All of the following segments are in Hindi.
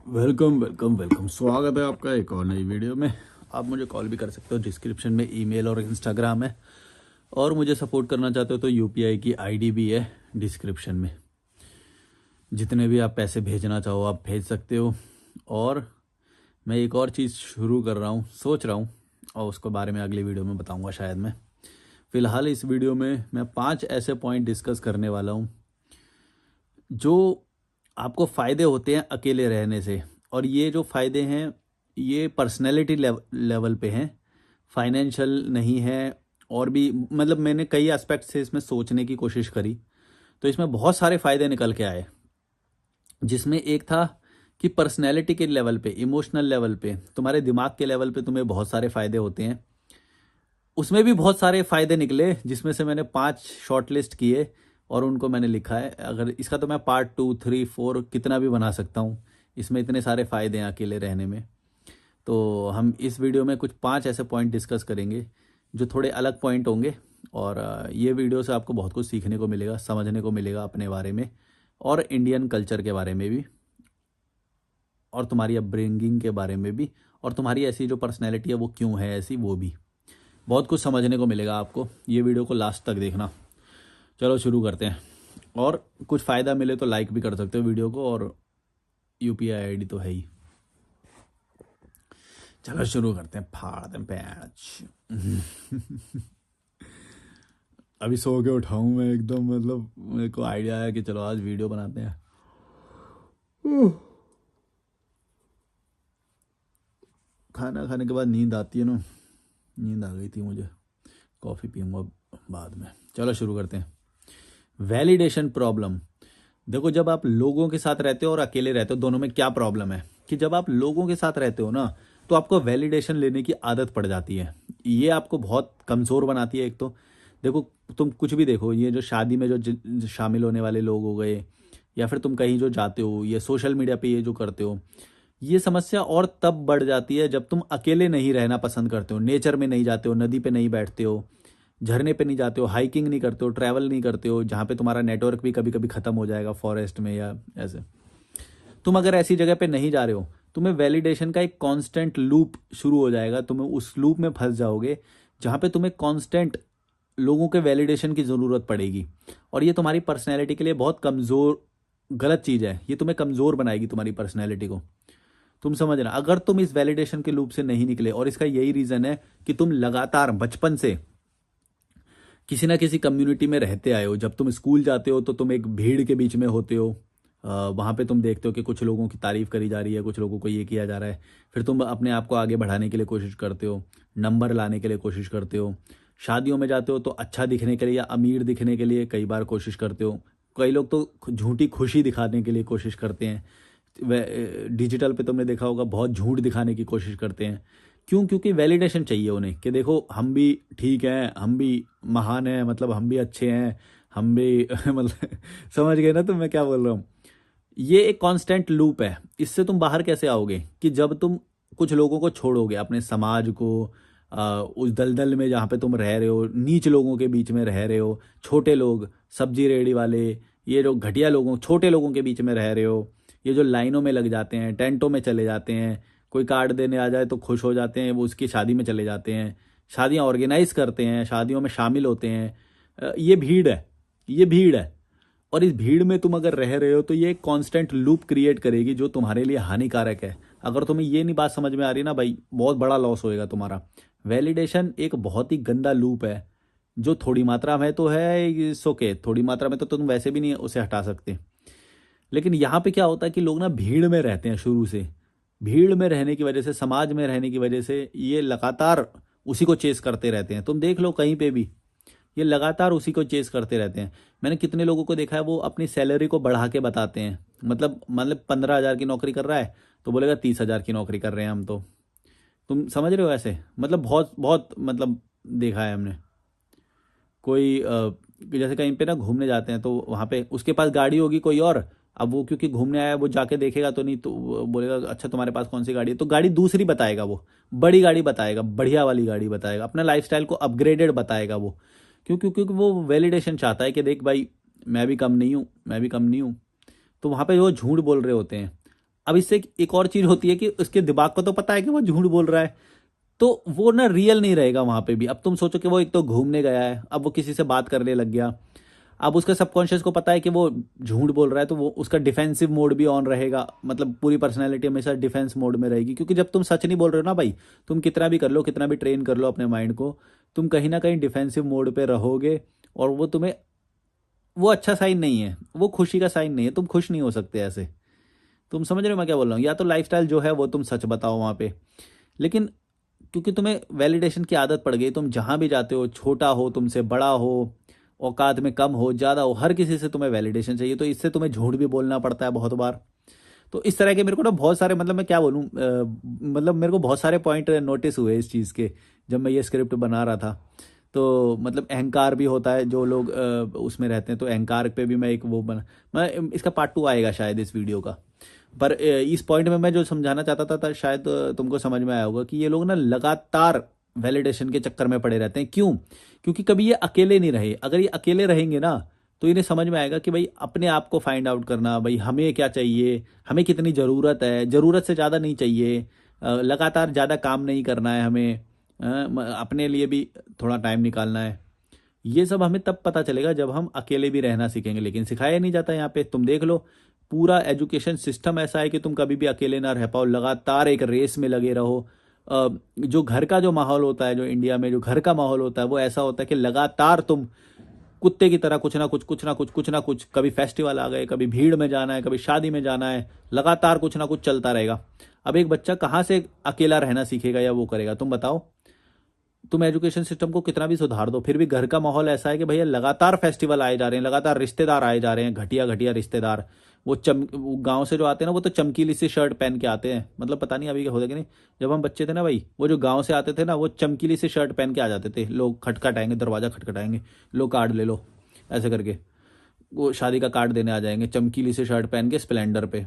Welcome welcome welcome. स्वागत है आपका एक और नई वीडियो में। आप मुझे कॉल भी कर सकते हो, डिस्क्रिप्शन में ईमेल और इंस्टाग्राम है। और मुझे सपोर्ट करना चाहते हो तो यूपीआई की आईडी भी है डिस्क्रिप्शन में। जितने भी आप पैसे भेजना चाहो आप भेज सकते हो। और मैं एक और चीज़ शुरू कर रहा हूँ, सोच रहा हूँ, और उसके बारे में अगली वीडियो में बताऊँगा शायद मैं। फ़िलहाल इस वीडियो में मैं 5 ऐसे पॉइंट डिस्कस करने वाला हूँ जो आपको फ़ायदे होते हैं अकेले रहने से। और ये जो फ़ायदे हैं ये पर्सनैलिटी लेवल पे हैं, फाइनेंशियल नहीं है। और भी मतलब मैंने कई एस्पेक्ट से इसमें सोचने की कोशिश करी, तो इसमें बहुत सारे फ़ायदे निकल के आए। जिसमें एक था कि पर्सनैलिटी के लेवल पे, इमोशनल लेवल पे, तुम्हारे दिमाग के लेवल पे तुम्हें बहुत सारे फ़ायदे होते हैं। उसमें भी बहुत सारे फ़ायदे निकले, जिसमें से मैंने 5 शॉर्ट लिस्ट किए और उनको मैंने लिखा है। अगर इसका तो मैं पार्ट 2, 3, 4 कितना भी बना सकता हूँ। इसमें इतने सारे फ़ायदे हैं अकेले रहने में। तो हम इस वीडियो में कुछ 5 ऐसे पॉइंट डिस्कस करेंगे जो थोड़े अलग पॉइंट होंगे। और ये वीडियो से आपको बहुत कुछ सीखने को मिलेगा, समझने को मिलेगा अपने बारे में और इंडियन कल्चर के बारे में भी, और तुम्हारी अपब्रिंगिंग के बारे में भी, और तुम्हारी ऐसी जो पर्सनैलिटी है वो क्यों है ऐसी, वो भी बहुत कुछ समझने को मिलेगा आपको। ये वीडियो को लास्ट तक देखना। चलो शुरू करते हैं। और कुछ फ़ायदा मिले तो लाइक भी कर सकते हो वीडियो को, और यूपीआई आईडी तो है ही। चलो शुरू करते हैं, फाड़ दें पैच। अभी सो के उठाऊं मैं एकदम, मतलब मेरे को आइडिया आया कि चलो आज वीडियो बनाते हैं। खाना खाने के बाद नींद आती है ना, नींद आ गई थी मुझे। कॉफ़ी पीऊँगा बाद में। चलो शुरू करते हैं। Validation problem. देखो, जब आप लोगों के साथ रहते हो और अकेले रहते हो, दोनों में क्या प्रॉब्लम है कि जब आप लोगों के साथ रहते हो ना, तो आपको वैलिडेशन लेने की आदत पड़ जाती है। ये आपको बहुत कमज़ोर बनाती है। एक तो देखो, तुम कुछ भी देखो, ये जो शादी में जो शामिल होने वाले लोग हो गए, या फिर तुम कहीं जो जाते हो, ये सोशल मीडिया पे ये जो करते हो, ये समस्या और तब बढ़ जाती है जब तुम अकेले नहीं रहना पसंद करते हो, नेचर में नहीं जाते हो, नदी पे नहीं बैठते हो, झरने पे नहीं जाते हो, हाइकिंग नहीं करते हो, ट्रैवल नहीं करते हो, जहाँ पे तुम्हारा नेटवर्क भी कभी कभी ख़त्म हो जाएगा, फॉरेस्ट में या ऐसे। तुम अगर ऐसी जगह पे नहीं जा रहे हो, तुम्हें वैलिडेशन का एक कांस्टेंट लूप शुरू हो जाएगा। तुम्हें उस लूप में फंस जाओगे जहाँ पे तुम्हें कांस्टेंट लोगों के वैलिडेशन की ज़रूरत पड़ेगी। और ये तुम्हारी पर्सनैलिटी के लिए बहुत कमज़ोर, गलत चीज़ है। ये तुम्हें कमज़ोर बनाएगी, तुम्हारी पर्सनैलिटी को। तुम समझना, अगर तुम इस वैलिडेशन के लूप से नहीं निकले, और इसका यही रीज़न है कि तुम लगातार बचपन से किसी ना किसी कम्युनिटी में रहते आए हो। जब तुम स्कूल जाते हो तो तुम एक भीड़ के बीच में होते हो। वहाँ पे तुम देखते हो कि कुछ लोगों की तारीफ करी जा रही है, कुछ लोगों को ये किया जा रहा है। फिर तुम अपने आप को आगे बढ़ाने के लिए कोशिश करते हो, नंबर लाने के लिए कोशिश करते हो। शादियों में जाते हो तो अच्छा दिखने के लिए या अमीर दिखने के लिए कई बार कोशिश करते हो। कई लोग तो झूठी खुशी दिखाने के लिए कोशिश करते हैं। डिजिटल पे तुमने देखा होगा, बहुत झूठ दिखाने की कोशिश करते हैं। क्यों? क्योंकि वैलिडेशन चाहिए उन्हें कि देखो हम भी ठीक हैं, हम भी महान हैं, मतलब हम भी अच्छे हैं, हम भी मतलब समझ गए ना तुम मैं क्या बोल रहा हूँ। ये एक कांस्टेंट लूप है। इससे तुम बाहर कैसे आओगे कि जब तुम कुछ लोगों को छोड़ोगे, अपने समाज को, उस दलदल में जहाँ पे तुम रह रहे हो, नीच लोगों के बीच में रह रहे हो, छोटे लोग, सब्जी रेडी वाले, ये जो घटिया लोगों, छोटे लोगों के बीच में रह रहे हो, ये जो लाइनों में लग जाते हैं, टेंटों में चले जाते हैं, कोई कार्ड देने आ जाए तो खुश हो जाते हैं, वो उसकी शादी में चले जाते हैं, शादियाँ ऑर्गेनाइज करते हैं, शादियों में शामिल होते हैं। ये भीड़ है, ये भीड़ है। और इस भीड़ में तुम अगर रह रहे हो तो ये एक कांस्टेंट लूप क्रिएट करेगी जो तुम्हारे लिए हानिकारक है। अगर तुम्हें ये नहीं बात समझ में आ रही ना भाई, बहुत बड़ा लॉस होएगा तुम्हारा। वैलिडेशन एक बहुत ही गंदा लूप है, जो थोड़ी मात्रा में तो है इट्स ओके, थोड़ी मात्रा में तो तुम वैसे भी नहीं उसे हटा सकते। लेकिन यहाँ पे क्या होता है कि लोग ना भीड़ में रहते हैं शुरू से। भीड़ में रहने की वजह से, समाज में रहने की वजह से ये लगातार उसी को चेस करते रहते हैं। तुम देख लो कहीं पे भी, ये लगातार उसी को चेस करते रहते हैं। मैंने कितने लोगों को देखा है, वो अपनी सैलरी को बढ़ा के बताते हैं। मतलब 15,000 की नौकरी कर रहा है तो बोलेगा 30,000 की नौकरी कर रहे हैं हम तो। तुम समझ रहे हो ऐसे, मतलब बहुत बहुत मतलब देखा है हमने। कोई जैसे कहीं पे ना घूमने जाते हैं तो वहाँ पे उसके पास गाड़ी होगी कोई और, अब वो क्योंकि घूमने आया है, वो जाके देखेगा तो नहीं, तो वो बोलेगा अच्छा तुम्हारे पास कौन सी गाड़ी है, तो गाड़ी दूसरी बताएगा, वो बड़ी गाड़ी बताएगा, बढ़िया वाली गाड़ी बताएगा, अपना लाइफस्टाइल को अपग्रेडेड बताएगा वो। क्यों? क्योंकि वो वैलिडेशन चाहता है कि देख भाई, मैं भी कम नहीं हूँ, मैं भी कम नहीं हूँ। तो वहाँ पे वो झूठ बोल रहे होते हैं। अब इससे एक और चीज़ होती है कि उसके दिमाग को तो पता है कि वो झूठ बोल रहा है, तो वो ना रियल नहीं रहेगा वहाँ पे भी। अब तुम सोचो कि वो एक तो घूमने गया है, अब वो किसी से बात करने लग गया, अब उसका सबकॉन्शियस को पता है कि वो झूठ बोल रहा है, तो वो उसका डिफेंसिव मोड भी ऑन रहेगा, मतलब पूरी पर्सनैलिटी हमेशा डिफेंस मोड में रहेगी। क्योंकि जब तुम सच नहीं बोल रहे हो ना भाई, तुम कितना भी कर लो, कितना भी ट्रेन कर लो अपने माइंड को, तुम कहीं ना कहीं डिफेंसिव मोड पे रहोगे, और वो तुम्हें, वो अच्छा साइन नहीं है, वो खुशी का साइन नहीं है, तुम खुश नहीं हो सकते ऐसे। तुम समझ रहे हो मैं क्या बोल रहा हूँ? या तो लाइफस्टाइल जो है वो तुम सच बताओ वहाँ पे, लेकिन क्योंकि तुम्हें वैलिडेशन की आदत पड़ गई, तुम जहाँ भी जाते हो, छोटा हो तुमसे, बड़ा हो, औकात में कम हो ज़्यादा हो, हर किसी से तुम्हें वैलिडेशन चाहिए, तो इससे तुम्हें झूठ भी बोलना पड़ता है बहुत बार। तो इस तरह के मेरे को ना बहुत सारे, मतलब मैं क्या बोलूँ, मतलब मेरे को बहुत सारे पॉइंट नोटिस हुए इस चीज़ के जब मैं ये स्क्रिप्ट बना रहा था। तो मतलब अहंकार भी होता है, जो लोग उसमें रहते हैं, तो अहंकार पे भी मैं एक वो बना, मैं इसका पार्ट 2 आएगा शायद इस वीडियो का। पर इस पॉइंट में मैं जो समझाना चाहता था, शायद तुमको समझ में आया होगा कि ये लोग ना लगातार वैलिडेशन के चक्कर में पड़े रहते हैं। क्यों? क्योंकि कभी ये अकेले नहीं रहे। अगर ये अकेले रहेंगे ना, तो इन्हें समझ में आएगा कि भाई अपने आप को फाइंड आउट करना, भाई हमें क्या चाहिए, हमें कितनी ज़रूरत है, ज़रूरत से ज़्यादा नहीं चाहिए, लगातार ज़्यादा काम नहीं करना है हमें, अपने लिए भी थोड़ा टाइम निकालना है। ये सब हमें तब पता चलेगा जब हम अकेले भी रहना सीखेंगे, लेकिन सिखाया नहीं जाता यहाँ पे। तुम देख लो, पूरा एजुकेशन सिस्टम ऐसा है कि तुम कभी भी अकेले ना रह पाओ, लगातार एक रेस में लगे रहो। जो घर का जो माहौल होता है, जो इंडिया में जो घर का माहौल होता है, वो ऐसा होता है कि लगातार तुम कुत्ते की तरह कुछ ना कुछ कुछ ना कुछ कुछ ना कुछ, कभी फेस्टिवल आ गए, कभी भीड़ में जाना है, कभी शादी में जाना है, लगातार कुछ ना कुछ चलता रहेगा। अब एक बच्चा कहाँ से अकेला रहना सीखेगा या वो करेगा, तुम बताओ? तुम एजुकेशन सिस्टम को कितना भी सुधार दो, फिर भी घर का माहौल ऐसा है कि भैया लगातार फेस्टिवल आए जा रहे हैं, लगातार रिश्तेदार आए जा रहे हैं, घटिया घटिया रिश्तेदार। वो गांव से जो आते हैं ना, वो तो चमकीली सी शर्ट पहन के आते हैं, मतलब पता नहीं अभी क्या होता कि नहीं। जब हम बच्चे थे ना भाई, वो जो गांव से आते थे ना, वो चमकीली सी शर्ट पहन के आ जाते थे, लोग खटखटाएंगे, दरवाजा खटखटाएंगे, लो कार्ड ले लो, ऐसे करके वो शादी का कार्ड देने आ जाएंगे, चमकीली सी शर्ट पहन के स्प्लेंडर पे।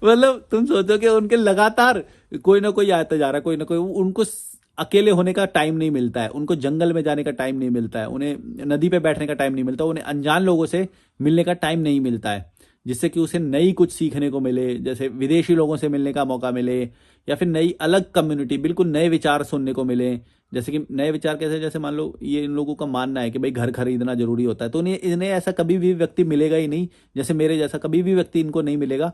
मतलब तुम सोचो कि उनके लगातार कोई ना कोई आता जा रहा है, कोई ना कोई, उनको अकेले होने का टाइम नहीं मिलता है, उनको जंगल में जाने का टाइम नहीं मिलता है, उन्हें नदी पे बैठने का टाइम नहीं मिलता, उन्हें अनजान लोगों से मिलने का टाइम नहीं मिलता है, जिससे कि उसे नई कुछ सीखने को मिले, जैसे विदेशी लोगों से मिलने का मौका मिले, या फिर नई अलग कम्युनिटी, बिल्कुल नए विचार सुनने को मिले। जैसे कि नए विचार कैसे, जैसे मान लो ये इन लोगों का मानना है कि भाई घर खरीदना जरूरी होता है, तो इन्हें इन्हें ऐसा कभी भी व्यक्ति मिलेगा ही नहीं, जैसे मेरे जैसा कभी भी व्यक्ति इनको नहीं मिलेगा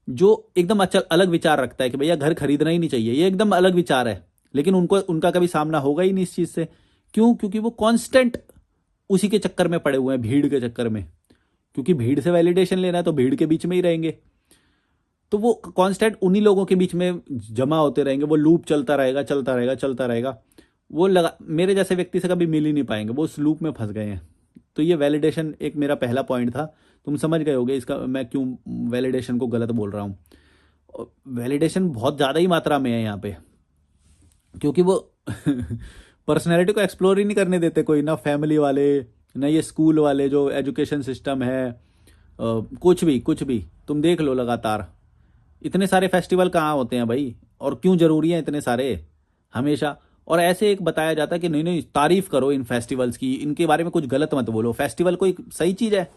जो एकदम अच्छा अलग विचार रखता है कि भैया घर खरीदना ही नहीं चाहिए, ये एकदम अलग विचार है। लेकिन उनको, उनका कभी सामना होगा ही नहीं इस चीज से। क्यों? क्योंकि वो कांस्टेंट उसी के चक्कर में पड़े हुए हैं, भीड़ के चक्कर में। क्योंकि भीड़ से वैलिडेशन लेना है तो भीड़ के बीच में ही रहेंगे, तो वो कांस्टेंट उन्हीं लोगों के बीच में जमा होते रहेंगे, वो लूप चलता रहेगा चलता रहेगा चलता रहेगा। वो लगा मेरे जैसे व्यक्ति से कभी मिल ही नहीं पाएंगे, वो उस लूप में फंस गए हैं। तो ये वैलिडेशन एक मेरा पहला पॉइंट था। तुम समझ गए होगे इसका मैं क्यों वैलिडेशन को गलत बोल रहा हूँ। वैलिडेशन बहुत ज़्यादा ही मात्रा में है यहाँ पे, क्योंकि वो पर्सनैलिटी को एक्सप्लोर ही नहीं करने देते कोई, ना फैमिली वाले, ना ये स्कूल वाले जो एजुकेशन सिस्टम है, कुछ भी कुछ भी। तुम देख लो लगातार इतने सारे फेस्टिवल कहाँ होते हैं भाई, और क्यों जरूरी हैं इतने सारे हमेशा? और ऐसे एक बताया जाता है कि नहीं नहीं, तारीफ करो इन फेस्टिवल्स की, इनके बारे में कुछ गलत मत बोलो, फेस्टिवल कोई सही चीज़ है,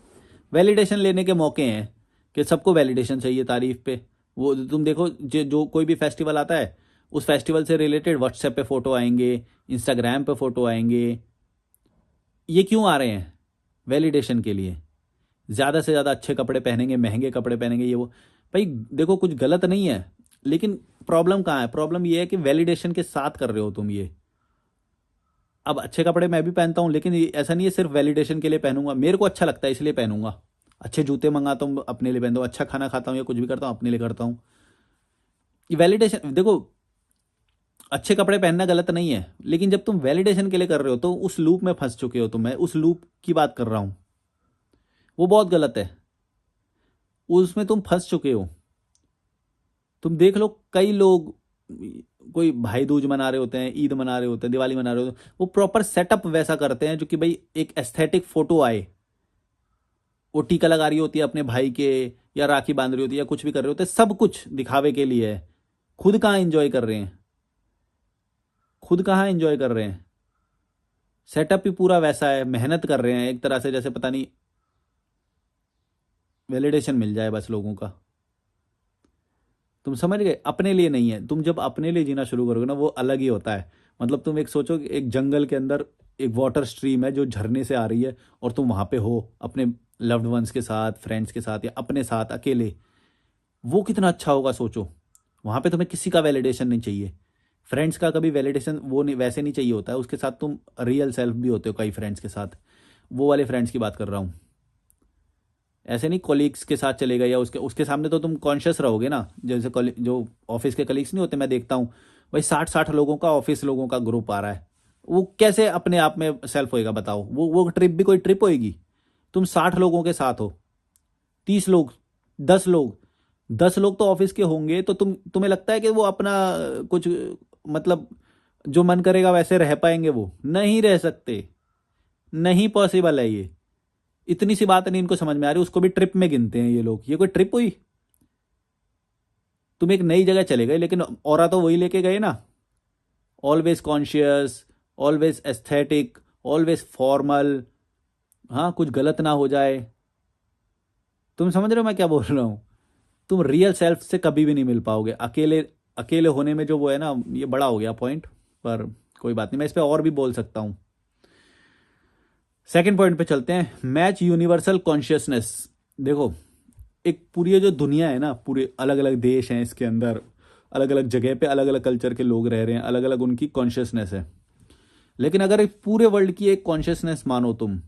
वैलिडेशन लेने के मौके हैं कि सबको वैलिडेशन चाहिए तारीफ पे। वो तुम देखो, जो कोई भी फेस्टिवल आता है, उस फेस्टिवल से रिलेटेड व्हाट्सएप पे फोटो आएंगे, इंस्टाग्राम पे फोटो आएंगे। ये क्यों आ रहे हैं? वैलिडेशन के लिए। ज़्यादा से ज़्यादा अच्छे कपड़े पहनेंगे, महंगे कपड़े पहनेंगे, ये वो। भाई देखो, कुछ गलत नहीं है, लेकिन प्रॉब्लम कहाँ है? प्रॉब्लम ये है कि वैलिडेशन के साथ कर रहे हो तुम ये। अब अच्छे कपड़े मैं भी पहनता हूँ, लेकिन ऐसा नहीं है सिर्फ वैलिडेशन के लिए पहनूंगा, मेरे को अच्छा लगता है इसलिए पहनूंगा। अच्छे जूते मंगाता हूँ अपने लिए पहनता हूँ, अच्छा खाना खाता हूँ या कुछ भी करता हूँ अपने लिए करता हूँ। ये वैलिडेशन देखो, अच्छे कपड़े पहनना गलत नहीं है, लेकिन जब तुम वैलिडेशन के लिए कर रहे हो तो उस लूप में फंस चुके हो तुम। मैं उस लूप की बात कर रहा हूँ, वो बहुत गलत है, उसमें तुम फंस चुके हो। तुम देख लो, कई लोग कोई भाई दूज मना रहे होते हैं, ईद मना रहे होते हैं, दिवाली मना रहे होते हैं, वो प्रॉपर सेटअप वैसा करते हैं जो कि भाई एक एस्थेटिक फोटो आए। वो टीका लगा रही होती है अपने भाई के, या राखी बांध रही होती है, या कुछ भी कर रहे होते हैं, सब कुछ दिखावे के लिए है। खुद कहाँ एंजॉय कर रहे हैं? खुद कहाँ एंजॉय कर रहे हैं? सेटअप भी पूरा वैसा है, मेहनत कर रहे हैं एक तरह से, जैसे पता नहीं वैलिडेशन मिल जाए बस लोगों का। तुम समझ गए, अपने लिए नहीं है। तुम जब अपने लिए जीना शुरू करोगे ना, वो अलग ही होता है। मतलब तुम एक सोचो कि एक जंगल के अंदर एक वाटर स्ट्रीम है जो झरने से आ रही है, और तुम वहां पे हो अपने लव्ड वंस के साथ, फ्रेंड्स के साथ, या अपने साथ अकेले। वो कितना अच्छा होगा सोचो। वहां पे तुम्हें किसी का वैलिडेशन नहीं चाहिए। फ्रेंड्स का कभी वैलिडेशन वो नहीं, वैसे नहीं चाहिए होता है। उसके साथ तुम रियल सेल्फ भी होते हो कई फ्रेंड्स के साथ। वो वाले फ्रेंड्स की बात कर रहा हूँ। ऐसे नहीं कोलीग्स के साथ चले गए या उसके उसके सामने तो तुम कॉन्शियस रहोगे ना। जैसे जो ऑफिस के कलीग्स नहीं होते, मैं देखता हूँ भाई 60-60 लोगों का, ऑफिस लोगों का ग्रुप आ रहा है। वो कैसे अपने आप में सेल्फ होएगा बताओ। वो ट्रिप भी कोई ट्रिप होएगी? तुम 60 लोगों के साथ हो, 30 लोग, 10 लोग, 10 लोग तो ऑफिस के होंगे, तो तुम्हें लगता है कि वो अपना कुछ मतलब जो मन करेगा वैसे रह पाएंगे? वो नहीं रह सकते, नहीं पॉसिबल है ये। इतनी सी बात नहीं इनको समझ में आ रही, उसको भी ट्रिप में गिनते हैं ये लोग। ये कोई ट्रिप हुई? तुम एक नई जगह चले गए, लेकिन औरा तो वही लेके गए ना। Always conscious, always aesthetic, always formal. हाँ, कुछ गलत ना हो जाए। तुम समझ रहे हो मैं क्या बोल रहा हूँ? तुम रियल सेल्फ से कभी भी नहीं मिल पाओगे अकेले। अकेले होने में जो वो है ना, ये बड़ा हो गया पॉइंट, पर कोई बात नहीं, मैं इस पर और भी बोल सकता हूँ। सेकंड पॉइंट पे चलते हैं, मैच यूनिवर्सल कॉन्शियसनेस। देखो, एक पूरी ये जो दुनिया है ना, पूरे अलग अलग देश हैं इसके अंदर, अलग अलग जगह पे अलग अलग कल्चर के लोग रह रहे हैं, अलग अलग उनकी कॉन्शियसनेस है। लेकिन अगर एक पूरे वर्ल्ड की एक कॉन्शियसनेस मानो तुम,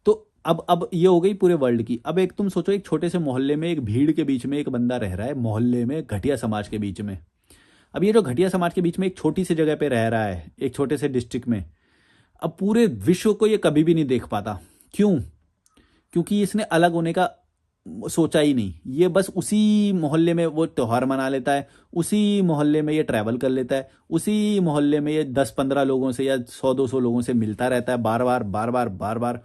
तो अब ये हो गई पूरे वर्ल्ड की। अब एक तुम सोचो, एक छोटे से मोहल्ले में, एक भीड़ के बीच में एक बंदा रह रहा है, मोहल्ले में घटिया समाज के बीच में। अब ये जो घटिया समाज के बीच में एक छोटी सी जगह पे रह रहा है, एक छोटे से डिस्ट्रिक्ट में, अब पूरे विश्व को ये कभी भी नहीं देख पाता। क्यों? क्योंकि इसने अलग होने का सोचा ही नहीं। ये बस उसी मोहल्ले में वो त्योहार मना लेता है, उसी मोहल्ले में ये ट्रैवल कर लेता है, उसी मोहल्ले में ये 10-15 लोगों से या 100-200 लोगों से मिलता रहता है, बार बार बार बार बार बार।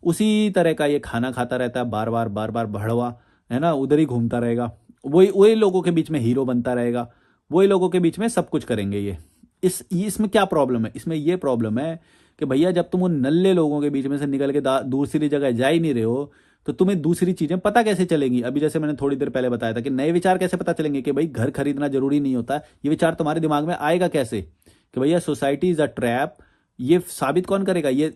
उसी तरह का ये खाना खाता रहता है, बार बार बार बार भड़वा, है ना, उधर ही घूमता रहेगा। वही वही लोगों के बीच में हीरो बनता रहेगा, वही लोगों के बीच में सब कुछ करेंगे ये। इसमें क्या प्रॉब्लम है? इसमें ये प्रॉब्लम है कि भैया जब तुम उन नल्ले लोगों के बीच में से निकल के दूसरी जगह जा ही नहीं रहे हो, तो तुम्हें दूसरी चीजें पता कैसे चलेंगी? अभी जैसे मैंने थोड़ी देर पहले बताया था कि नए विचार कैसे पता चलेंगे कि भाई घर खरीदना जरूरी नहीं होता। ये विचार तुम्हारे दिमाग में आएगा कैसे कि भैया सोसाइटी इज अ ट्रैप? ये साबित कौन करेगा? ये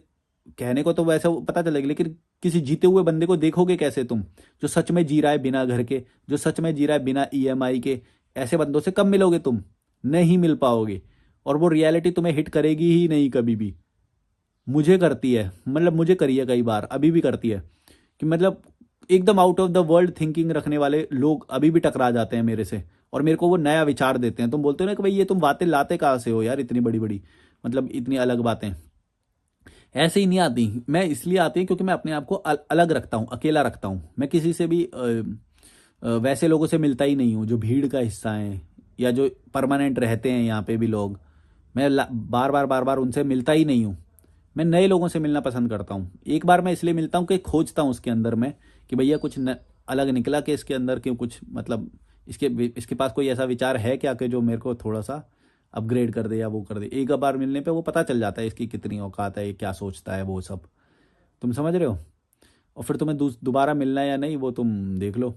कहने को तो वैसे पता चलेगा, लेकिन किसी जीते हुए बंदे को देखोगे कैसे तुम, जो सच में जी रहा है बिना घर के, जो सच में जी रहा है बिना ईएमआई के? ऐसे बंदों से कब मिलोगे तुम? नहीं मिल पाओगे। और वो रियलिटी तुम्हें हिट करेगी ही नहीं कभी भी। मुझे करती है, मतलब मुझे करी है कई बार, अभी भी करती है कि मतलब एकदम out of the world thinking रखने वाले लोग अभी भी टकरा जाते हैं मेरे से, और मेरे को वो नया विचार देते हैं। तुम बोलते हो ना कि भाई ये तुम बातें लाते कहाँ से हो यार, इतनी बड़ी बड़ी, मतलब इतनी अलग बातें। ऐसे ही नहीं आती, मैं इसलिए आती है क्योंकि मैं अपने आप को अलग रखता हूँ, अकेला रखता हूँ। मैं किसी से भी वैसे लोगों से मिलता ही नहीं हूँ जो भीड़ का हिस्सा हैं, या जो परमानेंट रहते हैं यहाँ पे भी लोग। मैं बार बार बार बार उनसे मिलता ही नहीं हूँ। मैं नए लोगों से मिलना पसंद करता हूँ। एक बार मैं इसलिए मिलता हूँ कि खोजता हूँ उसके अंदर में कि भैया कुछ अलग निकला कि इसके अंदर क्यों, कुछ मतलब इसके इसके पास कोई ऐसा विचार है क्या कि जो मेरे को थोड़ा सा अपग्रेड कर दे या वो कर दे। एक बार मिलने पे वो पता चल जाता है इसकी कितनी औकात है, ये क्या सोचता है, वो सब। तुम समझ रहे हो? और फिर तुम्हें दोबारा मिलना है या नहीं वो तुम देख लो।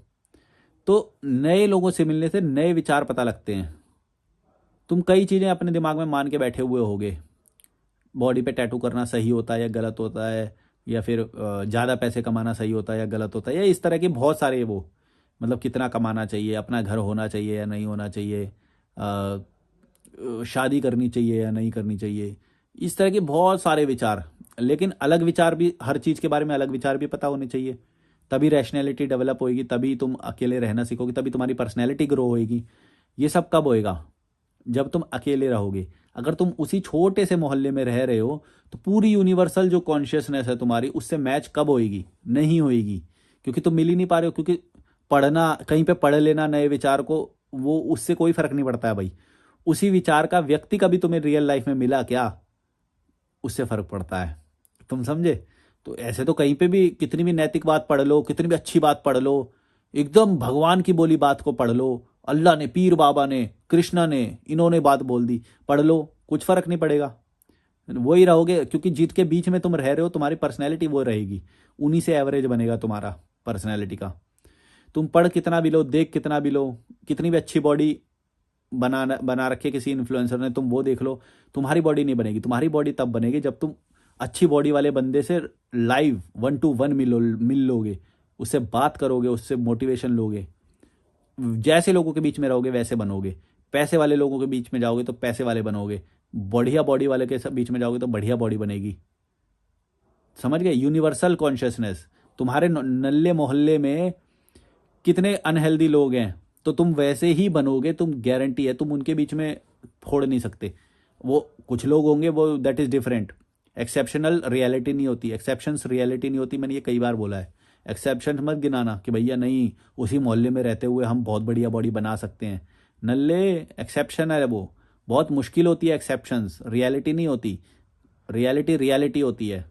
तो नए लोगों से मिलने से नए विचार पता लगते हैं। तुम कई चीज़ें अपने दिमाग में मान के बैठे हुए होगे, बॉडी पे टैटू करना सही होता है या गलत होता है, या फिर ज़्यादा पैसे कमाना सही होता है या गलत होता है, या इस तरह के बहुत सारे वो, मतलब कितना कमाना चाहिए, अपना घर होना चाहिए या नहीं होना चाहिए, शादी करनी चाहिए या नहीं करनी चाहिए, इस तरह के बहुत सारे विचार। लेकिन अलग विचार भी, हर चीज़ के बारे में अलग विचार भी पता होने चाहिए, तभी रैशनैलिटी डेवलप होएगी, तभी तुम अकेले रहना सीखोगे, तभी तुम्हारी पर्सनैलिटी ग्रो होएगी। ये सब कब होएगा? जब तुम अकेले रहोगे। अगर तुम उसी छोटे से मोहल्ले में रह रहे हो, तो पूरी यूनिवर्सल जो कॉन्शियसनेस है तुम्हारी, उससे मैच कब होएगी? नहीं होएगी, क्योंकि तुम मिल ही नहीं पा रहे हो। क्योंकि पढ़ना, कहीं पे पढ़ लेना नए विचार को, वो उससे कोई फर्क नहीं पड़ता है भाई। उसी विचार का व्यक्ति कभी तुम्हें रियल लाइफ में मिला क्या? उससे फर्क पड़ता है। तुम समझे? तो ऐसे तो कहीं पे भी कितनी भी नैतिक बात पढ़ लो, कितनी भी अच्छी बात पढ़ लो, एकदम भगवान की बोली बात को पढ़ लो, अल्लाह ने, पीर बाबा ने, कृष्णा ने, इन्होंने बात बोल दी, पढ़ लो, कुछ फर्क नहीं पड़ेगा। वही रहोगे, क्योंकि जीत के बीच में तुम रह रहे हो, तुम्हारी पर्सनैलिटी वो रहेगी। उन्हीं से एवरेज बनेगा तुम्हारा पर्सनैलिटी का। तुम पढ़ कितना भी लो, देख कितना भी लो, कितनी भी अच्छी बॉडी बना रखी है किसी इन्फ्लुएंसर ने, तुम वो देख लो, तुम्हारी बॉडी नहीं बनेगी। तुम्हारी बॉडी तब बनेगी जब तुम अच्छी बॉडी वाले बंदे से लाइव 1 to 1 मिल लोगे, उससे बात करोगे, उससे मोटिवेशन लोगे, जैसे लोगों के बीच में रहोगे वैसे बनोगे। पैसे वाले लोगों के बीच में जाओगे तो पैसे वाले बनोगे, बढ़िया बॉडी वाले के बीच में जाओगे तो बढ़िया बॉडी बनेगी। समझ गए? Universal consciousness. तुम्हारे नल्ले मोहल्ले में कितने अनहेल्दी लोग हैं, तो तुम वैसे ही बनोगे, तुम गारंटी है, तुम उनके बीच में फोड़ नहीं सकते। वो कुछ लोग होंगे, वो that is different. Exceptional reality नहीं होती, एक्सेप्शंस रियलिटी नहीं होती। मैंने ये कई बार बोला है। एक्सेप्शन मत गिनाना कि भैया नहीं, उसी मोहल्ले में रहते हुए हम बहुत बढ़िया बॉडी बना सकते हैं। नल्ले एक्सेप्शन है वो, बहुत मुश्किल होती है एक्सेप्शंस, रियलिटी नहीं होती। रियलिटी होती है।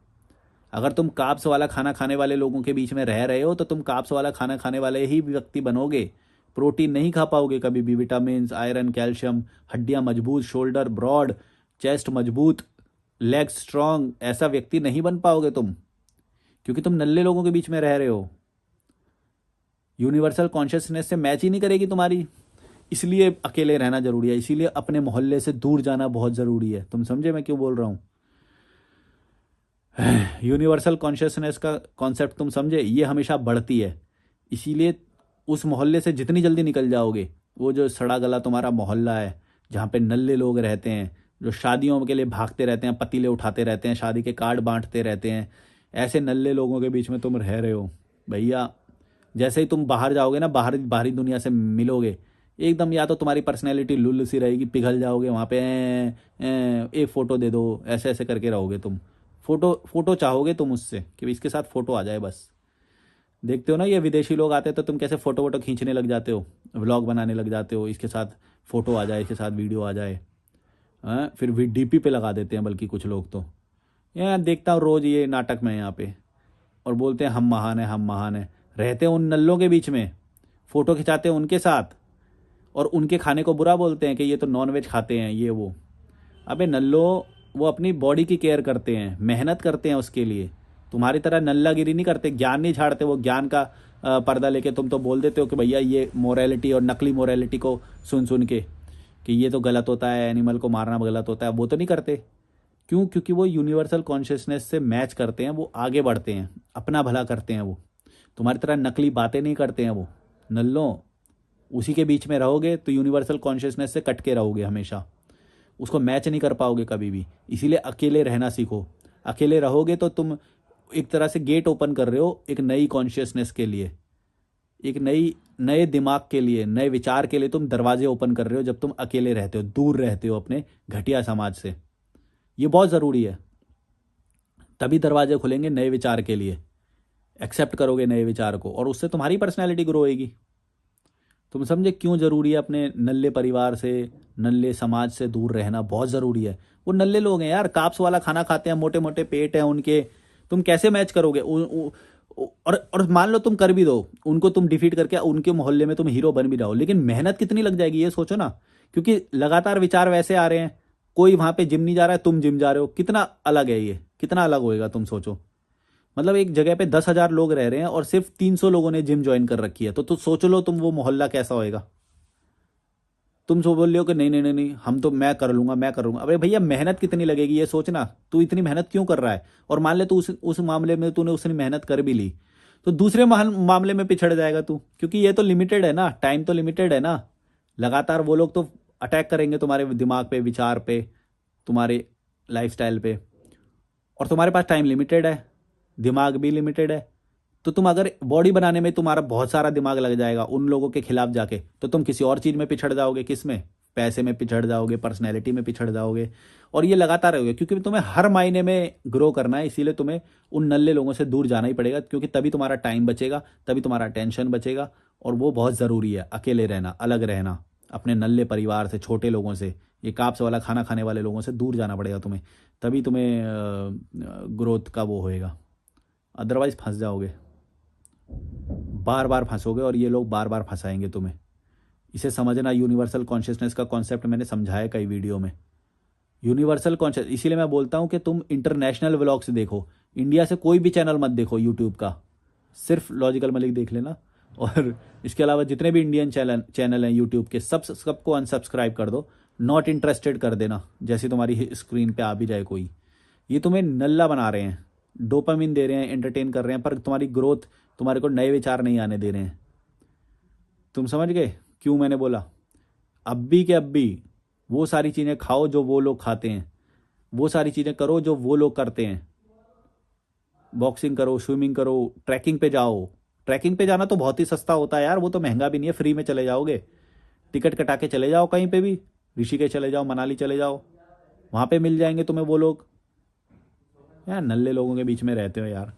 अगर तुम कार्ब्स वाला खाना खाने वाले लोगों के बीच में रह रहे हो तो तुम कार्ब्स वाला खाना खाने वाले ही व्यक्ति बनोगे। प्रोटीन नहीं खा पाओगे कभी भी, विटामिन, आयरन, कैल्शियम, हड्डियां मजबूत, शोल्डर ब्रॉड, चेस्ट मजबूत, लेग्स स्ट्रांग, ऐसा व्यक्ति नहीं बन पाओगे तुम, क्योंकि तुम नल्ले लोगों के बीच में रह रहे हो। यूनिवर्सल कॉन्शियसनेस से मैच ही नहीं करेगी तुम्हारी। इसलिए अकेले रहना जरूरी है, इसीलिए अपने मोहल्ले से दूर जाना बहुत ज़रूरी है। तुम समझे मैं क्यों बोल रहा हूँ? यूनिवर्सल कॉन्शियसनेस का कॉन्सेप्ट तुम समझे, ये हमेशा बढ़ती है। इसीलिए उस मोहल्ले से जितनी जल्दी निकल जाओगे, वो जो सड़ा गला तुम्हारा मोहल्ला है जहाँ पे नल्ले लोग रहते हैं, जो शादियों के लिए भागते रहते हैं, पतीले उठाते रहते हैं, शादी के कार्ड बांटते रहते हैं, ऐसे नल्ले लोगों के बीच में तुम रह रहे हो भैया। जैसे ही तुम बाहर जाओगे ना, बाहरी दुनिया से मिलोगे, एकदम या तो तुम्हारी पर्सनैलिटी लुल्ल सी रहेगी, पिघल जाओगे वहाँ पे, एक फ़ोटो दे दो, ऐसे ऐसे करके रहोगे तुम। फ़ोटो चाहोगे तुम उससे कि इसके साथ फ़ोटो आ जाए बस। देखते हो ना, ये विदेशी लोग आते हैं तो तुम कैसे फ़ोटो खींचने लग जाते हो, व्लॉग बनाने लग जाते हो, इसके साथ फ़ोटो आ जाए, इसके साथ वीडियो आ जाए। फिर भी डीपी पे लगा देते हैं, बल्कि कुछ लोग तो यहाँ देखता हूँ रोज़ ये नाटक में यहाँ पे, और बोलते हैं हम महान हैं, हम महान हैं। रहते हैं उन नल्लों के बीच में, फ़ोटो खिंचाते हैं उनके साथ, और उनके खाने को बुरा बोलते हैं कि ये तो नॉनवेज खाते हैं, ये वो। अबे नल्लो, वो अपनी बॉडी की केयर करते हैं, मेहनत करते हैं उसके लिए। तुम्हारी तरह नल्लागिरी नहीं करते, ज्ञान नहीं झाड़ते। वो ज्ञान का पर्दा लेके तुम तो बोल देते हो कि भैया ये मोरालिटी और नकली मोरालिटी को सुन के कि ये तो गलत होता है, एनिमल को मारना गलत होता है। वो तो नहीं करते। क्यों? क्योंकि वो यूनिवर्सल कॉन्शियसनेस से मैच करते हैं, वो आगे बढ़ते हैं, अपना भला करते हैं। वो तुम्हारी तरह नकली बातें नहीं करते हैं वो नल्लों। उसी के बीच में रहोगे तो यूनिवर्सल कॉन्शियसनेस से कट के रहोगे हमेशा, उसको मैच नहीं कर पाओगे कभी भी। इसीलिए अकेले रहना सीखो। अकेले रहोगे तो तुम एक तरह से गेट ओपन कर रहे हो एक नई कॉन्शियसनेस के लिए, एक नए दिमाग के लिए, नए विचार के लिए तुम दरवाजे ओपन कर रहे हो जब तुम अकेले रहते हो, दूर रहते हो अपने घटिया समाज से। ये बहुत ज़रूरी है। तभी दरवाजे खुलेंगे नए विचार के लिए। एक्सेप्ट करोगे नए विचार को, और उससे तुम्हारी पर्सनैलिटी ग्रो होएगी। तुम समझे क्यों ज़रूरी है अपने नल्ले परिवार से, नल्ले समाज से दूर रहना बहुत ज़रूरी है। वो नल्ले लोग हैं यार, काप्स वाला खाना खाते हैं, मोटे मोटे पेट हैं उनके, तुम कैसे मैच करोगे? और मान लो तुम कर भी दो, उनको तुम डिफीट करके उनके मोहल्ले में तुम हीरो बन भी रहो, लेकिन मेहनत कितनी लग जाएगी ये सोचो ना। क्योंकि लगातार विचार वैसे आ रहे हैं, कोई वहाँ पे जिम नहीं जा रहा है, तुम जिम जा रहे हो, कितना अलग है ये, कितना अलग होएगा तुम सोचो। मतलब एक जगह पे 10,000 लोग रह रहे हैं और सिर्फ 300 लोगों ने जिम ज्वाइन कर रखी है, तो सोच लो तुम वो मोहल्ला कैसा होएगा। तुम सो बोल रहे हो कि नहीं नहीं नहीं नहीं, हम तो मैं कर लूंगा। अरे भैया मेहनत कितनी लगेगी ये सोचना। तू इतनी मेहनत क्यों कर रहा है? और मान ले तू उस मामले में तूने उसने मेहनत कर भी ली, तो दूसरे मामले में पिछड़ जाएगा तू, क्योंकि ये तो लिमिटेड है ना, टाइम तो लिमिटेड है ना। लगातार वो लोग तो अटैक करेंगे तुम्हारे दिमाग पे, विचार पे, तुम्हारे लाइफस्टाइल पे, और तुम्हारे पास टाइम लिमिटेड है, दिमाग भी लिमिटेड है। तो तुम अगर बॉडी बनाने में तुम्हारा बहुत सारा दिमाग लग जाएगा उन लोगों के खिलाफ जाके, तो तुम किसी और चीज़ में पिछड़ जाओगे। किस में? पैसे में पिछड़ जाओगे, पर्सनैलिटी में पिछड़ जाओगे, और ये लगातार रहोगे। क्योंकि तुम्हें हर महीने में ग्रो करना है, इसीलिए तुम्हें उन नल्ले लोगों से दूर जाना ही पड़ेगा, क्योंकि तभी तुम्हारा टाइम बचेगा, तभी तुम्हारा टेंशन बचेगा। और वो बहुत ज़रूरी है, अकेले रहना, अलग रहना, अपने नल्ले परिवार से, छोटे लोगों से, ये काप्स वाला खाना खाने वाले लोगों से दूर जाना पड़ेगा तुम्हें, तभी तुम्हें ग्रोथ का वो होएगा। अदरवाइज फंस जाओगे, बार बार फंसोगे, और ये लोग बार बार फंसाएंगे तुम्हें। इसे समझना। यूनिवर्सल कॉन्शियसनेस का कॉन्सेप्ट मैंने समझाया कई वीडियो में। यूनिवर्सल कॉन्शियस, इसीलिए मैं बोलता हूँ कि तुम इंटरनेशनल व्लॉग्स देखो, इंडिया से कोई भी चैनल मत देखो यूट्यूब का, सिर्फ लॉजिकल मलिक देख लेना, और इसके अलावा जितने भी इंडियन चैनल हैं यूट्यूब के, सबको अनसब्सक्राइब कर दो, नॉट इंटरेस्टेड कर देना, जैसे तुम्हारी स्क्रीन पे आ भी जाए कोई। ये तुम्हें नल्ला बना रहे हैं, डोपामिन दे रहे हैं, एंटरटेन कर रहे हैं, पर तुम्हारी ग्रोथ, तुम्हारे को नए विचार नहीं आने दे रहे हैं। तुम समझ गए क्यों मैंने बोला? अब भी के अब भी वो सारी चीज़ें खाओ जो वो लोग खाते हैं, वो सारी चीज़ें करो जो वो लोग करते हैं। बॉक्सिंग करो, स्विमिंग करो, ट्रैकिंग पे जाओ। ट्रैकिंग पे जाना तो बहुत ही सस्ता होता है यार, वो तो महंगा भी नहीं है, फ्री में चले जाओगे। टिकट कटा के चले जाओ कहीं पे भी, ऋषिकेश चले जाओ, मनाली चले जाओ, वहाँ पे मिल जाएंगे तुम्हें वो लोग। यार नल्ले लोगों के बीच में रहते हो यार।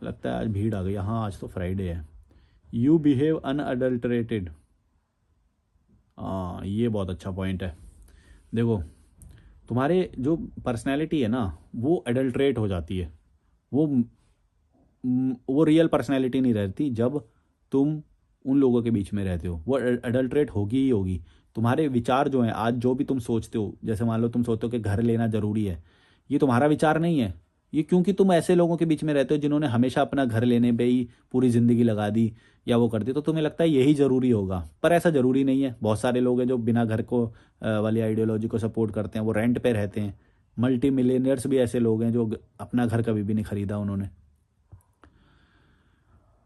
लगता है आज भीड़ आ गई। हाँ आज तो फ्राइडे है। You behave unadulterated. हाँ ये बहुत अच्छा पॉइंट है। देखो तुम्हारे जो पर्सनैलिटी है ना वो एडल्ट्रेट हो जाती है, वो वो रियल पर्सनैलिटी नहीं रहती जब तुम उन लोगों के बीच में रहते हो। वो एडल्ट्रेट होगी ही होगी। तुम्हारे विचार जो हैं आज, जो भी तुम सोचते हो, जैसे मान लो तुम सोचते हो कि घर लेना ज़रूरी है, ये तुम्हारा विचार नहीं है। ये क्योंकि तुम ऐसे लोगों के बीच में रहते हो जिन्होंने हमेशा अपना घर लेने पे ही पूरी ज़िंदगी लगा दी या वो कर दी, तो तुम्हें लगता है यही ज़रूरी होगा, पर ऐसा ज़रूरी नहीं है। बहुत सारे लोग हैं जो बिना घर को वाली आइडियोलॉजी को सपोर्ट करते हैं, वो रेंट पे रहते हैं। मल्टी मिलियनियर्स भी ऐसे लोग हैं जो अपना घर कभी भी नहीं खरीदा उन्होंने।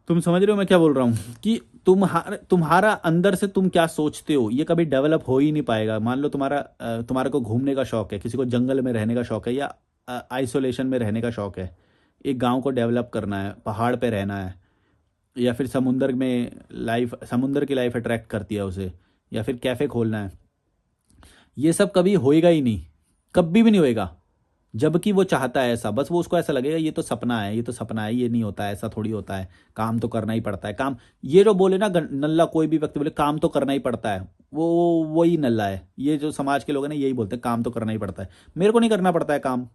तुम समझ रहे हो मैं क्या बोल रहा हूँ? कि तुम्हारा अंदर से तुम क्या सोचते हो ये कभी डेवलप हो ही नहीं पाएगा। मान लो तुम्हारे को घूमने का शौक है, किसी को जंगल में रहने का शौक है, या आइसोलेशन में रहने का शौक है, एक गांव को डेवलप करना है, पहाड़ पे रहना है, या फिर समुंदर की लाइफ अट्रैक्ट करती है उसे, या फिर कैफ़े खोलना है। ये सब कभी होएगा ही नहीं, कभी भी नहीं होएगा। जबकि वो चाहता है ऐसा, बस वो उसको ऐसा लगेगा ये तो सपना है, ये तो सपना है, ये नहीं होता है, ऐसा थोड़ी होता है, काम तो करना ही पड़ता है। काम, ये जो बोले ना नल्ला, कोई भी व्यक्ति बोले काम तो करना ही पड़ता है, वो वही नल्ला है। ये जो समाज के लोग हैं ना यही बोलते हैं काम तो करना ही पड़ता है। मेरे को नहीं करना पड़ता है काम,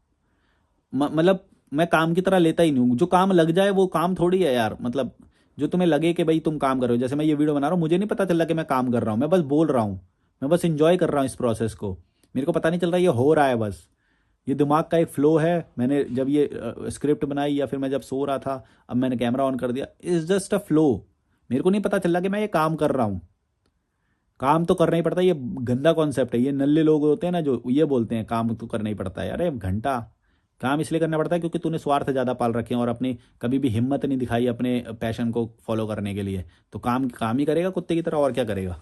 मतलब मैं काम की तरह लेता ही नहीं हूँ। जो काम लग जाए वो काम थोड़ी है यार। मतलब जो तुम्हें लगे कि भाई तुम काम कर रहे हो, जैसे मैं ये वीडियो बना रहा हूँ, मुझे नहीं पता चल रहा कि मैं काम कर रहा हूँ, मैं बस बोल रहा हूँ, मैं बस इंजॉय कर रहा हूँ इस प्रोसेस को। मेरे को पता नहीं चल रहा ये हो रहा है, बस ये दिमाग का एक फ्लो है। मैंने जब ये स्क्रिप्ट बनाई या फिर मैं जब सो रहा था, अब मैंने कैमरा ऑन कर दिया, इट्स जस्ट अ फ्लो। मेरे को नहीं पता चल रहा कि मैं ये काम कर रहा हूँ। काम तो करना ही पड़ता है, ये गंदा कॉन्सेप्ट है। ये नल्ले लोग होते हैं ना जो ये बोलते हैं काम तो करना ही पड़ता है। अरे घंटा काम इसलिए करना पड़ता है क्योंकि तूने स्वार्थ ज़्यादा पाल रखे हैं और अपनी कभी भी हिम्मत नहीं दिखाई अपने पैशन को फॉलो करने के लिए। तो काम काम ही करेगा कुत्ते की तरह, और क्या करेगा?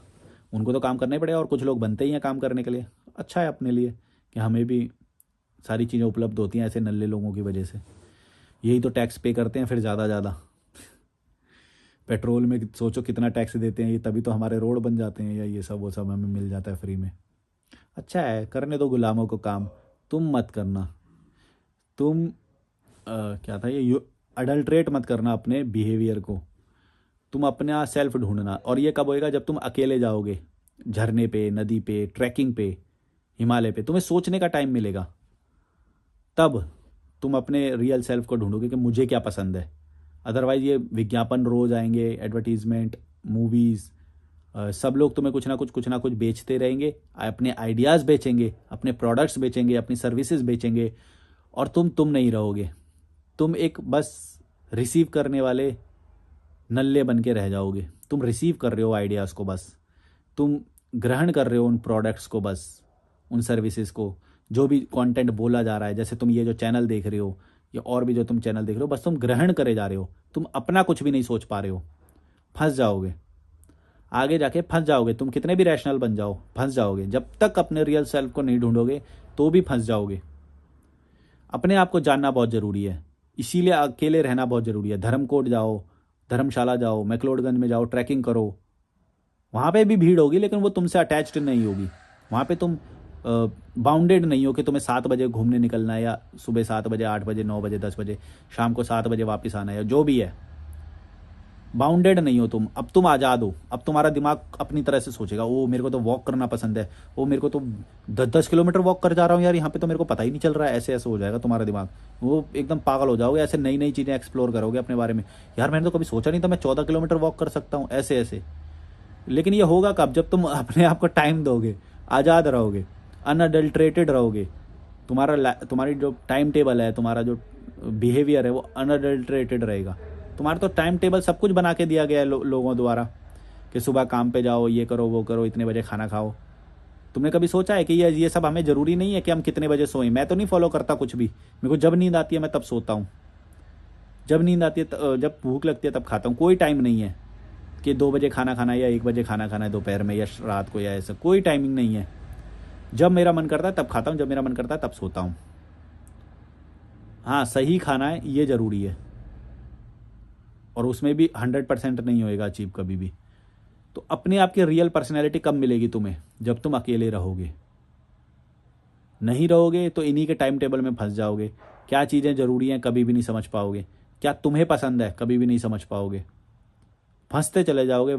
उनको तो काम करना ही पड़ेगा, और कुछ लोग बनते ही हैं काम करने के लिए। अच्छा है अपने लिए कि हमें भी सारी चीज़ें उपलब्ध होती हैं ऐसे नल्ले लोगों की वजह से। यही तो टैक्स पे करते हैं फिर ज़्यादा ज़्यादा। पेट्रोल में सोचो कितना टैक्स देते हैं ये, तभी तो हमारे रोड बन जाते हैं, या ये सब वो सब हमें मिल जाता है फ्री में। अच्छा है, करने दो गुलामों को काम, तुम मत करना। तुम क्या था ये, अडल्ट्रेट मत करना अपने बिहेवियर को। तुम अपना सेल्फ ढूंढना, और ये कब होएगा? जब तुम अकेले जाओगे झरने पे, नदी पे, ट्रैकिंग पे, हिमालय पे, तुम्हें सोचने का टाइम मिलेगा। तब तुम अपने रियल सेल्फ को ढूंढोगे कि मुझे क्या पसंद है। अदरवाइज ये विज्ञापन रोज आएंगे, एडवर्टीजमेंट, मूवीज़, सब लोग तुम्हें कुछ ना कुछ बेचते रहेंगे। अपने आइडियाज़ बेचेंगे, अपने प्रोडक्ट्स बेचेंगे, अपनी सर्विसेज बेचेंगे, और तुम नहीं रहोगे। तुम एक बस रिसीव करने वाले नल्ले बन के रह जाओगे। तुम रिसीव कर रहे हो आइडियाज़ को, बस तुम ग्रहण कर रहे हो उन प्रोडक्ट्स को, बस उन सर्विसेज को, जो भी कंटेंट बोला जा रहा है। जैसे तुम ये जो चैनल देख रहे हो या और भी जो तुम चैनल देख रहे हो, बस तुम ग्रहण करे जा रहे हो। तुम अपना कुछ भी नहीं सोच पा रहे हो। फंस जाओगे, आगे जाके फंस जाओगे। तुम कितने भी रैशनल बन जाओ, फंस जाओगे। जब तक अपने रियल सेल्फ को नहीं ढूंढोगे तो भी फंस जाओगे। अपने आप को जानना बहुत ज़रूरी है, इसीलिए अकेले रहना बहुत ज़रूरी है। धर्मकोट जाओ, धर्मशाला जाओ, मैक्लोडगंज में जाओ, ट्रैकिंग करो। वहाँ पे भी भीड़ होगी लेकिन वो तुमसे अटैच्ड नहीं होगी। वहाँ पे तुम बाउंडेड नहीं हो कि तुम्हें 7 बजे घूमने निकलना है, या सुबह 7 बजे, 8 बजे, 9 बजे, 10 बजे, शाम को 7 बजे वापस आना है, या जो भी है। बाउंडेड नहीं हो तुम। अब तुम आज़ाद हो। अब तुम्हारा दिमाग अपनी तरह से सोचेगा, ओ मेरे को तो वॉक करना पसंद है, ओ मेरे को तो 10-10 किलोमीटर वॉक कर जा रहा हूँ यार, यहाँ पे तो मेरे को पता ही नहीं चल रहा है। ऐसे ऐसे हो जाएगा तुम्हारा दिमाग, वो एकदम पागल हो जाओगे। ऐसे नई नई चीज़ें एक्सप्लोर करोगे अपने बारे में। यार मैंने तो कभी सोचा नहीं था मैं 14 किलोमीटर वॉक कर सकता हूँ, ऐसे ऐसे। लेकिन ये होगा कब? जब तुम अपने आप को टाइम दोगे, आज़ाद रहोगे, अनअडल्ट्रेटेड रहोगे। तुम्हारी जो टाइम टेबल है, तुम्हारा जो बिहेवियर है वो अनअडल्ट्रेटेड रहेगा। तुम्हारा तो टाइम टेबल सब कुछ बना के दिया गया है लोगों द्वारा कि सुबह काम पे जाओ, ये करो, वो करो, इतने बजे खाना खाओ। तुमने कभी सोचा है कि ये सब हमें ज़रूरी नहीं है कि हम कितने बजे सोएं? मैं तो नहीं फॉलो करता कुछ भी। मेरे को जब नींद आती है मैं तब सोता हूँ, जब नींद आती है जब भूख लगती है तब खाता हूँ। कोई टाइम नहीं है कि 2 बजे खाना खाना है या 1 बजे खाना खाना है दोपहर में या रात को, या ऐसा कोई टाइमिंग नहीं है। जब मेरा मन करता है तब खाता हूँ, जब मेरा मन करता है तब सोता हूँ। हाँ, सही खाना है ये ज़रूरी है, और उसमें भी 100% नहीं होएगा अचीव कभी भी। तो अपने आप की रियल पर्सनैलिटी कब मिलेगी तुम्हें? जब तुम अकेले रहोगे। नहीं रहोगे तो इन्हीं के टाइम टेबल में फंस जाओगे। क्या चीज़ें ज़रूरी हैं कभी भी नहीं समझ पाओगे, क्या तुम्हें पसंद है कभी भी नहीं समझ पाओगे। फंसते चले जाओगे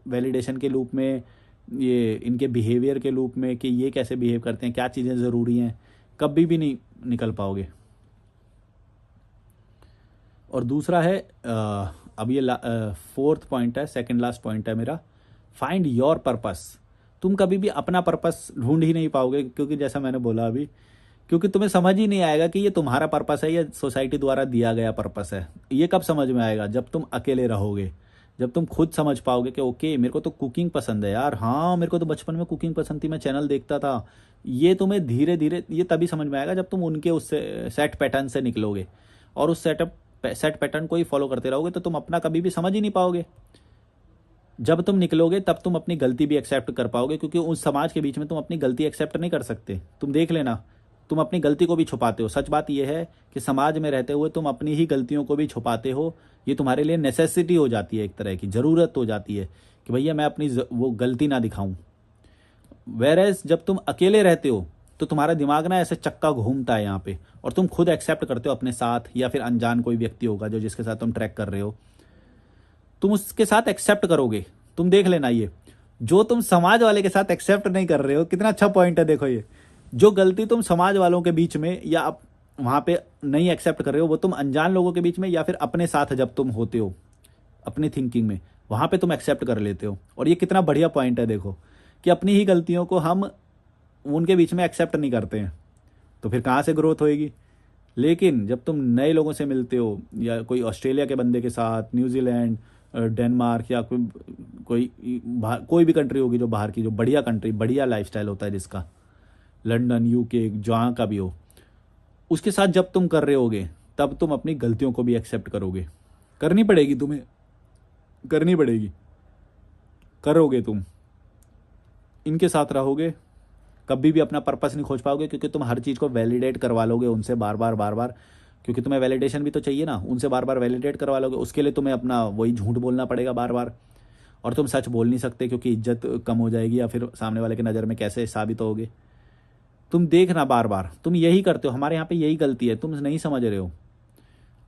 वैलिडेशन के लूप में, ये इनके बिहेवियर के लूप में कि ये कैसे बिहेव करते हैं, क्या चीज़ें ज़रूरी हैं, कभी भी नहीं निकल पाओगे। और दूसरा है अब ये 4th पॉइंट है, सेकंड लास्ट पॉइंट है मेरा, फाइंड योर पर्पस। तुम कभी भी अपना पर्पस ढूंढ ही नहीं पाओगे, क्योंकि जैसा मैंने बोला अभी, क्योंकि तुम्हें समझ ही नहीं आएगा कि ये तुम्हारा पर्पस है या सोसाइटी द्वारा दिया गया पर्पस है। ये कब समझ में आएगा? जब तुम अकेले रहोगे, जब तुम खुद समझ पाओगे कि ओके मेरे को तो कुकिंग पसंद है यार, हाँ मेरे को तो बचपन में कुकिंग पसंद थी, मैं चैनल देखता था। ये तुम्हें धीरे धीरे ये तभी समझ में आएगा जब तुम उनके उससे सेट पैटर्न से निकलोगे, और उस सेट पैटर्न को ही फॉलो करते रहोगे तो तुम अपना कभी भी समझ ही नहीं पाओगे। जब तुम निकलोगे तब तुम अपनी गलती भी एक्सेप्ट कर पाओगे, क्योंकि उस समाज के बीच में तुम अपनी गलती एक्सेप्ट नहीं कर सकते। तुम देख लेना, तुम अपनी गलती को भी छुपाते हो। सच बात यह है कि समाज में रहते हुए तुम अपनी ही गलतियों को भी छुपाते हो। ये तुम्हारे लिए नेसेसिटी हो जाती है, एक तरह की ज़रूरत हो जाती है कि भैया मैं अपनी वो गलती ना दिखाऊं। वेरएज जब तुम अकेले रहते हो तो तुम्हारा दिमाग ना ऐसे चक्का घूमता है यहाँ पे, और तुम खुद एक्सेप्ट करते हो अपने साथ, या फिर अनजान कोई व्यक्ति होगा जो जिसके साथ तुम ट्रैक कर रहे हो, तुम उसके साथ एक्सेप्ट करोगे। तुम देख लेना, ये जो तुम समाज वाले के साथ एक्सेप्ट नहीं कर रहे हो, कितना अच्छा पॉइंट है। देखो, ये जो गलती तुम समाज वालों के बीच में या आप वहाँ पे नहीं एक्सेप्ट कर रहे हो, वो तुम अनजान लोगों के बीच में या फिर अपने साथ जब तुम होते हो अपनी थिंकिंग में, वहाँ पे तुम एक्सेप्ट कर लेते हो। और ये कितना बढ़िया पॉइंट है, देखो कि अपनी ही गलतियों को हम उनके बीच में एक्सेप्ट नहीं करते हैं, तो फिर कहाँ से ग्रोथ होएगी। लेकिन जब तुम नए लोगों से मिलते हो, या कोई ऑस्ट्रेलिया के बंदे के साथ, न्यूजीलैंड, डेनमार्क, या कोई भी कंट्री होगी जो बाहर की, जो बढ़िया कंट्री, बढ़िया लाइफस्टाइल होता है जिसका, लंदन, यूके, जहाँ का भी हो, उसके साथ जब तुम कर रहे होगे तब तुम अपनी गलतियों को भी एक्सेप्ट करोगे। करनी पड़ेगी तुम्हें, करनी पड़ेगी, करोगे तुम। इनके साथ रहोगे कभी भी अपना पर्पस नहीं खोज पाओगे, क्योंकि तुम हर चीज़ को वैलिडेट करवा लोगे उनसे बार बार, क्योंकि तुम्हें वैलिडेशन भी तो चाहिए ना, उनसे बार बार वैलिडेट करवा लोगे। उसके लिए तुम्हें अपना वही झूठ बोलना पड़ेगा बार बार, और तुम सच बोल नहीं सकते क्योंकि इज्जत कम हो जाएगी, या फिर सामने वाले की नज़र में कैसे साबित होगे। तुम देखना बार बार, तुम यही करते हो, हमारे यहाँ पे यही गलती है, तुम नहीं समझ रहे हो।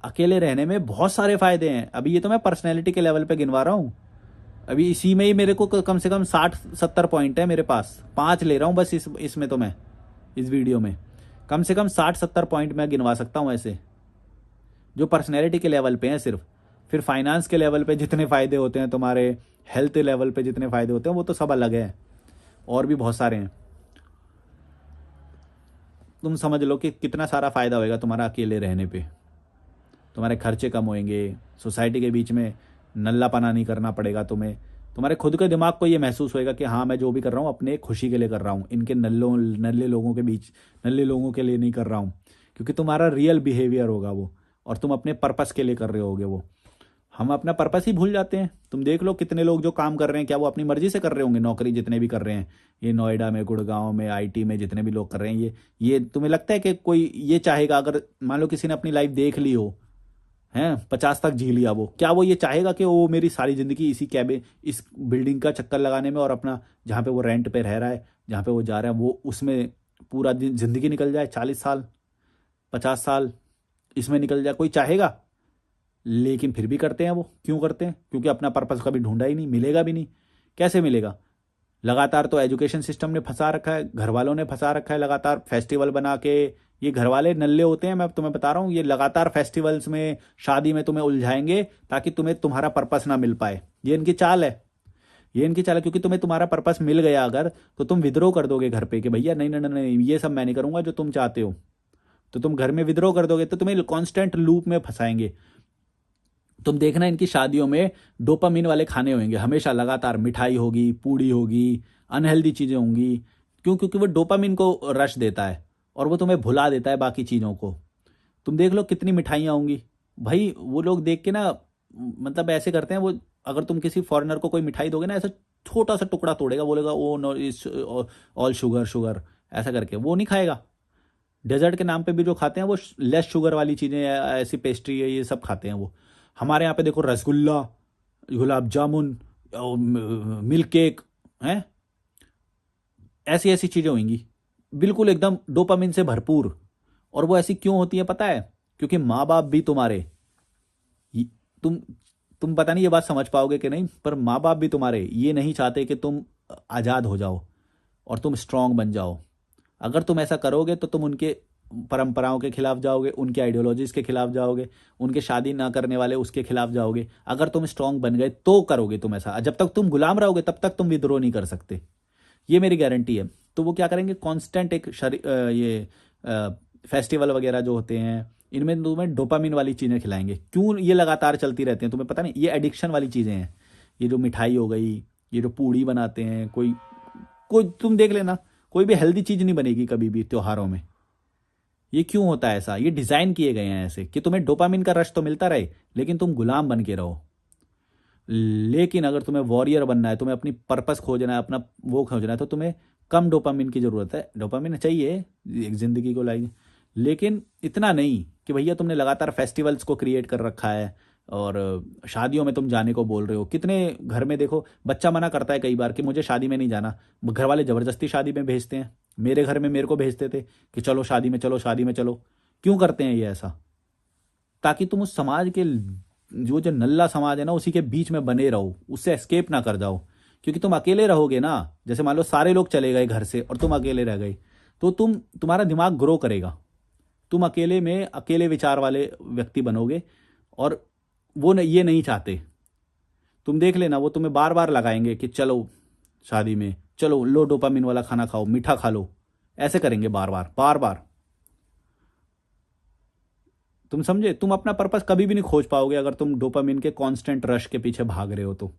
अकेले रहने में बहुत सारे फायदे हैं। अभी ये तो मैं पर्सनैलिटी के लेवल पे गिनवा रहा हूँ, अभी इसी में ही मेरे को कम से कम 60-70 पॉइंट है मेरे पास। 5 ले रहा हूँ बस इसमें तो मैं इस वीडियो में कम से कम 60-70 पॉइंट मैं गिनवा सकता हूँ ऐसे, जो पर्सनैलिटी के लेवल पे हैं सिर्फ। फिर फाइनेंस के लेवल पे जितने फ़ायदे होते हैं, तुम्हारे हेल्थ लेवल पे जितने फ़ायदे होते हैं, वो तो सब अलग है, और भी बहुत सारे हैं। तुम समझ लो कि कितना सारा फ़ायदा होएगा तुम्हारा अकेले रहने पे। तुम्हारे खर्चे कम होंगे, सोसाइटी के बीच में नल्लापना नहीं करना पड़ेगा तुम्हें। तुम्हारे खुद के दिमाग को ये महसूस होएगा कि हाँ मैं जो भी कर रहा हूँ अपने खुशी के लिए कर रहा हूँ, इनके नल्ले लोगों के बीच, नल्ले लोगों के लिए नहीं कर रहा हूँ, क्योंकि तुम्हारा रियल बिहेवियर होगा वो, और तुम अपने पर्पस के लिए कर रहे होगे वो। हम अपना पर्पस ही भूल जाते हैं। तुम देख लो कितने लोग जो काम कर रहे हैं, क्या वो अपनी मर्जी से कर रहे होंगे? नौकरी जितने भी कर रहे हैं, ये नोएडा में, गुड़गांव में, आईटी में जितने भी लोग कर रहे हैं, ये तुम्हें लगता है कि कोई ये चाहेगा? अगर मान लो किसी ने अपनी लाइफ देख ली हो, हैं 50 तक जी लिया, वो क्या वो ये चाहेगा कि वो मेरी सारी ज़िंदगी इसी कैबिन, इस बिल्डिंग का चक्कर लगाने में, और अपना जहाँ पे वो रेंट पे रह रहा है, जहाँ पे वो जा रहा है, वो उसमें पूरा दिन ज़िंदगी निकल जाए, 40 साल 50 साल इसमें निकल जाए? कोई चाहेगा? लेकिन फिर भी करते हैं वो। क्यों करते हैं? क्योंकि अपना पर्पस कभी ढूंढा ही नहीं, मिलेगा भी नहीं। कैसे मिलेगा? लगातार तो एजुकेशन सिस्टम ने फंसा रखा है, घर वालों ने फंसा रखा है, लगातार फेस्टिवल बना के। ये घर वाले नल्ले होते हैं, मैं तुम्हें बता रहा हूँ, ये लगातार फेस्टिवल्स में, शादी में तुम्हें उलझाएंगे ताकि तुम्हें तुम्हारा पर्पस ना मिल पाए। ये इनकी चाल है, ये इनकी चाल है, क्योंकि तुम्हें तुम्हारा पर्पस मिल गया अगर, तो तुम विद्रोह कर दोगे घर पे कि भैया नहीं नहीं नहीं, ये सब मैं नहीं करूंगा जो तुम चाहते हो। तो तुम घर में विद्रोह कर दोगे, तो तुम्हें कॉन्स्टेंट लूप में फंसाएंगे। तुम देखना इनकी शादियों में डोपामिन वाले खाने होंगे, हमेशा लगातार मिठाई होगी, पूड़ी होगी, अनहेल्दी चीज़ें होंगी। क्यों? क्योंकि वो डोपामिन को रश देता है और वो तुम्हें भुला देता है बाकी चीज़ों को। तुम देख लो कितनी मिठाइयाँ होंगी भाई, वो लोग देख के ना, मतलब ऐसे करते हैं वो। अगर तुम किसी फॉरेनर को कोई मिठाई दोगे ना, ऐसा छोटा सा टुकड़ा तोड़ेगा, बोलेगा ओ नो इस ऑल शुगर शुगर, ऐसा करके वो नहीं खाएगा। डेजर्ट के नाम पे भी जो खाते हैं वो लेस शुगर वाली चीज़ें, ऐसी पेस्ट्री है, ये सब खाते हैं वो। हमारे यहाँ पे देखो रसगुल्ला, गुलाब जामुन, मिल्क केक हैं, ऐसी ऐसी चीज़ें होंगी, बिल्कुल एकदम डोपामिन से भरपूर। और वो ऐसी क्यों होती है पता है? क्योंकि माँ बाप भी तुम्हारे, ये- तुम तुम पता नहीं ये बात समझ पाओगे कि नहीं, पर माँ बाप भी तुम्हारे ये नहीं चाहते कि तुम आज़ाद हो जाओ और तुम स्ट्रांग बन जाओ। अगर तुम ऐसा करोगे तो तुम उनके परंपराओं के खिलाफ जाओगे, उनके आइडियोलॉजीज के खिलाफ जाओगे, उनके शादी ना करने वाले उसके खिलाफ जाओगे। अगर तुम स्ट्रांग बन गए तो करोगे तुम ऐसा, जब तक तुम गुलाम रहोगे तब तक तुम विद्रोह नहीं कर सकते, ये मेरी गारंटी है। तो वो क्या करेंगे, कांस्टेंट एक ये फेस्टिवल वगैरह जो होते हैं, इनमें तुम्हें डोपामिन वाली चीज़ें खिलाएंगे। क्यों ये लगातार चलती रहती हैं तुम्हें पता नहीं? ये एडिक्शन वाली चीज़ें हैं। ये जो मिठाई हो गई, ये जो पूड़ी बनाते हैं, कोई कोई तुम देख लेना, कोई भी हेल्दी चीज़ नहीं बनेगी कभी भी त्योहारों में। ये क्यों होता है ऐसा? ये डिज़ाइन किए गए हैं ऐसे कि तुम्हें डोपामिन का रश तो मिलता रहे, लेकिन तुम गुलाम बन के रहो। लेकिन अगर तुम्हें वॉरियर बनना है, तुम्हें अपनी पर्पस खोजना है, अपना वो खोजना है, तो तुम्हें कम डोपामिन की ज़रूरत है। डोपामिन चाहिए एक ज़िंदगी को लाएगी, लेकिन इतना नहीं कि भैया तुमने लगातार फेस्टिवल्स को क्रिएट कर रखा है और शादियों में तुम जाने को बोल रहे हो। कितने घर में देखो बच्चा मना करता है कई बार कि मुझे शादी में नहीं जाना, घर वाले ज़बरदस्ती शादी में भेजते हैं। मेरे घर में मेरे को भेजते थे कि चलो शादी में चलो, शादी में चलो। क्यों करते हैं ये ऐसा? ताकि तुम उस समाज के, जो जो नल्ला समाज है ना, उसी के बीच में बने रहो, उससे एस्केप ना कर जाओ। क्योंकि तुम अकेले रहोगे ना, जैसे मान लो सारे लोग चले गए घर से और तुम अकेले रह गए, तो तुम्हारा दिमाग ग्रो करेगा। तुम अकेले में अकेले विचार वाले व्यक्ति बनोगे, और वो ये नहीं चाहते। तुम देख लेना, वो तुम्हें बार बार लगाएंगे कि चलो शादी में चलो, लो डोपामिन वाला खाना खाओ, मीठा खा लो, ऐसे करेंगे बार बार बार बार। तुम समझे? तुम अपना पर्पस कभी भी नहीं खोज पाओगे अगर तुम डोपामिन के कांस्टेंट रश के पीछे भाग रहे हो तो।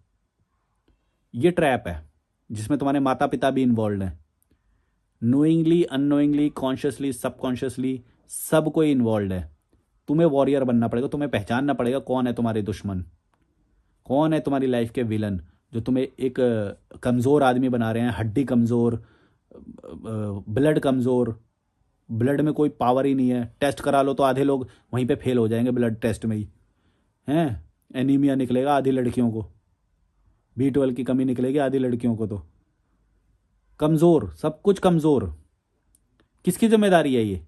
ये ट्रैप है जिसमें तुम्हारे माता पिता भी इन्वॉल्व हैं, नोइंगली, अननोइंगली, कॉन्शियसली, सबकॉन्शियसली, सब कोई इन्वॉल्व है। तुम्हें वॉरियर बनना पड़ेगा, तुम्हें पहचानना पड़ेगा कौन है तुम्हारे दुश्मन, कौन है तुम्हारी लाइफ के विलन, जो तुम्हें एक कमज़ोर आदमी बना रहे हैं, हड्डी कमज़ोर, ब्लड कमज़ोर। ब्लड में कोई पावर ही नहीं है, टेस्ट करा लो तो आधे लोग वहीं पे फेल हो जाएंगे ब्लड टेस्ट में ही, हैं? एनीमिया निकलेगा आधी लड़कियों को, B12 की कमी निकलेगी आधी लड़कियों को। तो कमज़ोर, सब कुछ कमज़ोर। किसकी जिम्मेदारी है ये?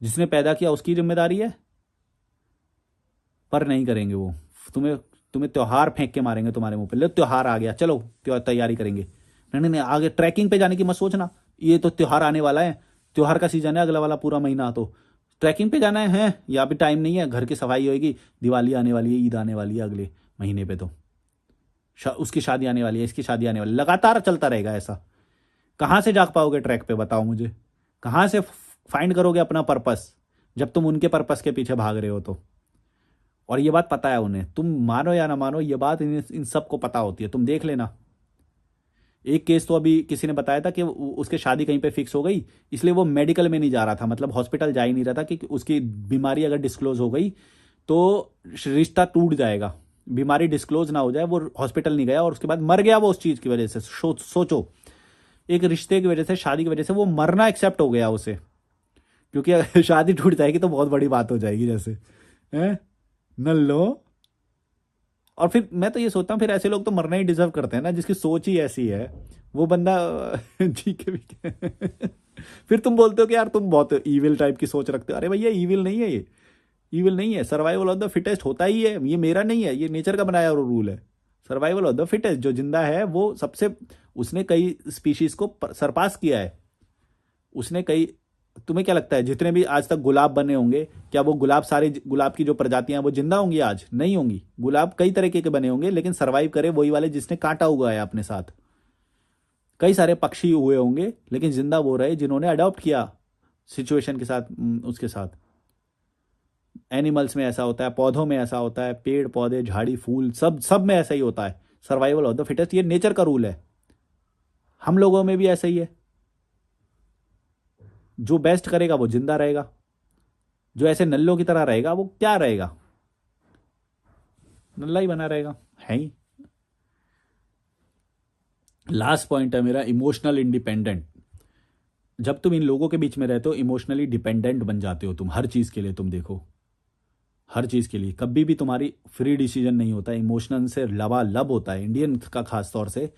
जिसने पैदा किया उसकी जिम्मेदारी है। पर नहीं करेंगे वो। तुम्हें तुम्हें त्योहार फेंक के मारेंगे तुम्हारे मुंह पे। लो त्योहार आ गया, चलो त्योहार तैयारी करेंगे। नहीं नहीं नहीं, आगे ट्रैकिंग पे जाने की मत सोचना, ये तो त्योहार आने वाला है, त्योहार का सीजन है अगला वाला पूरा महीना, तो ट्रैकिंग पे जाना है? या भी टाइम नहीं है, घर की सफाई होगी, दिवाली आने वाली है, ईद आने वाली है अगले महीने पे, तो उसकी शादी आने वाली है, इसकी शादी आने वाली है। लगातार चलता रहेगा ऐसा। कहाँ से जाग पाओगे ट्रैक पे, बताओ मुझे? कहाँ से फाइंड करोगे अपना पर्पस जब तुम उनके पर्पस के पीछे भाग रहे हो तो? और ये बात पता है उन्हें, तुम मानो या ना मानो, ये बात इन सबको पता होती है। तुम देख लेना, एक केस तो अभी किसी ने बताया था कि उसके शादी कहीं पे फिक्स हो गई, इसलिए वो मेडिकल में नहीं जा रहा था, मतलब हॉस्पिटल जा ही नहीं रहा था कि उसकी बीमारी अगर डिस्क्लोज हो गई तो रिश्ता टूट जाएगा। बीमारी डिस्क्लोज ना हो जाए, वो हॉस्पिटल नहीं गया और उसके बाद मर गया वो उस चीज़ की वजह से। सोचो, एक रिश्ते की वजह से, शादी की वजह से वो मरना एक्सेप्ट हो गया उसे। क्योंकि अगर शादी टूट जाएगी तो बहुत बड़ी बात हो जाएगी, जैसे हैं न लो। और फिर मैं तो ये सोचता हूँ, फिर ऐसे लोग तो मरना ही डिजर्व करते हैं ना, जिसकी सोच ही ऐसी है वो बंदा। जी के भी फिर तुम बोलते हो कि यार तुम बहुत ईविल टाइप की सोच रखते हो। अरे भैया ईविल नहीं है ये, ईविल नहीं है। सर्वाइवल ऑफ द फिटेस्ट होता ही है, ये मेरा नहीं है, ये नेचर का बनाया हुआ रूल है। सर्वाइवल ऑफ द फिटेस्ट, जो जिंदा है वो सबसे, उसने कई स्पीशीज को सरपास किया है। उसने कई, तुम्हें क्या लगता है जितने भी आज तक गुलाब बने होंगे, क्या वो गुलाब, सारे गुलाब की जो प्रजातियां वो जिंदा होंगी? आज नहीं होंगी। गुलाब कई तरीके के बने होंगे, लेकिन सरवाइव करे वही वाले जिसने कांटा उगाया अपने साथ। कई सारे पक्षी हुए होंगे, लेकिन जिंदा वो रहे जिन्होंने अडॉप्ट किया सिचुएशन के साथ, उसके साथ। एनिमल्स में ऐसा होता है, पौधों में ऐसा होता है, पेड़ पौधे झाड़ी फूल सब सब में ऐसा ही होता है। सर्वाइवल ऑफ द फिटेस्ट, ये नेचर का रूल है। हम लोगों में भी ऐसा ही है। जो बेस्ट करेगा वो जिंदा रहेगा, जो ऐसे नल्लों की तरह रहेगा वो क्या रहेगा, नल्ला ही बना रहेगा, है ही। लास्ट पॉइंट है मेरा, इमोशनल इंडिपेंडेंट। जब तुम इन लोगों के बीच में रहते हो इमोशनली डिपेंडेंट बन जाते हो तुम, हर चीज के लिए। तुम देखो हर चीज के लिए कभी भी तुम्हारी फ्री डिसीजन नहीं होता, इमोशन से लबालब होता है। इंडियन का खास तौर से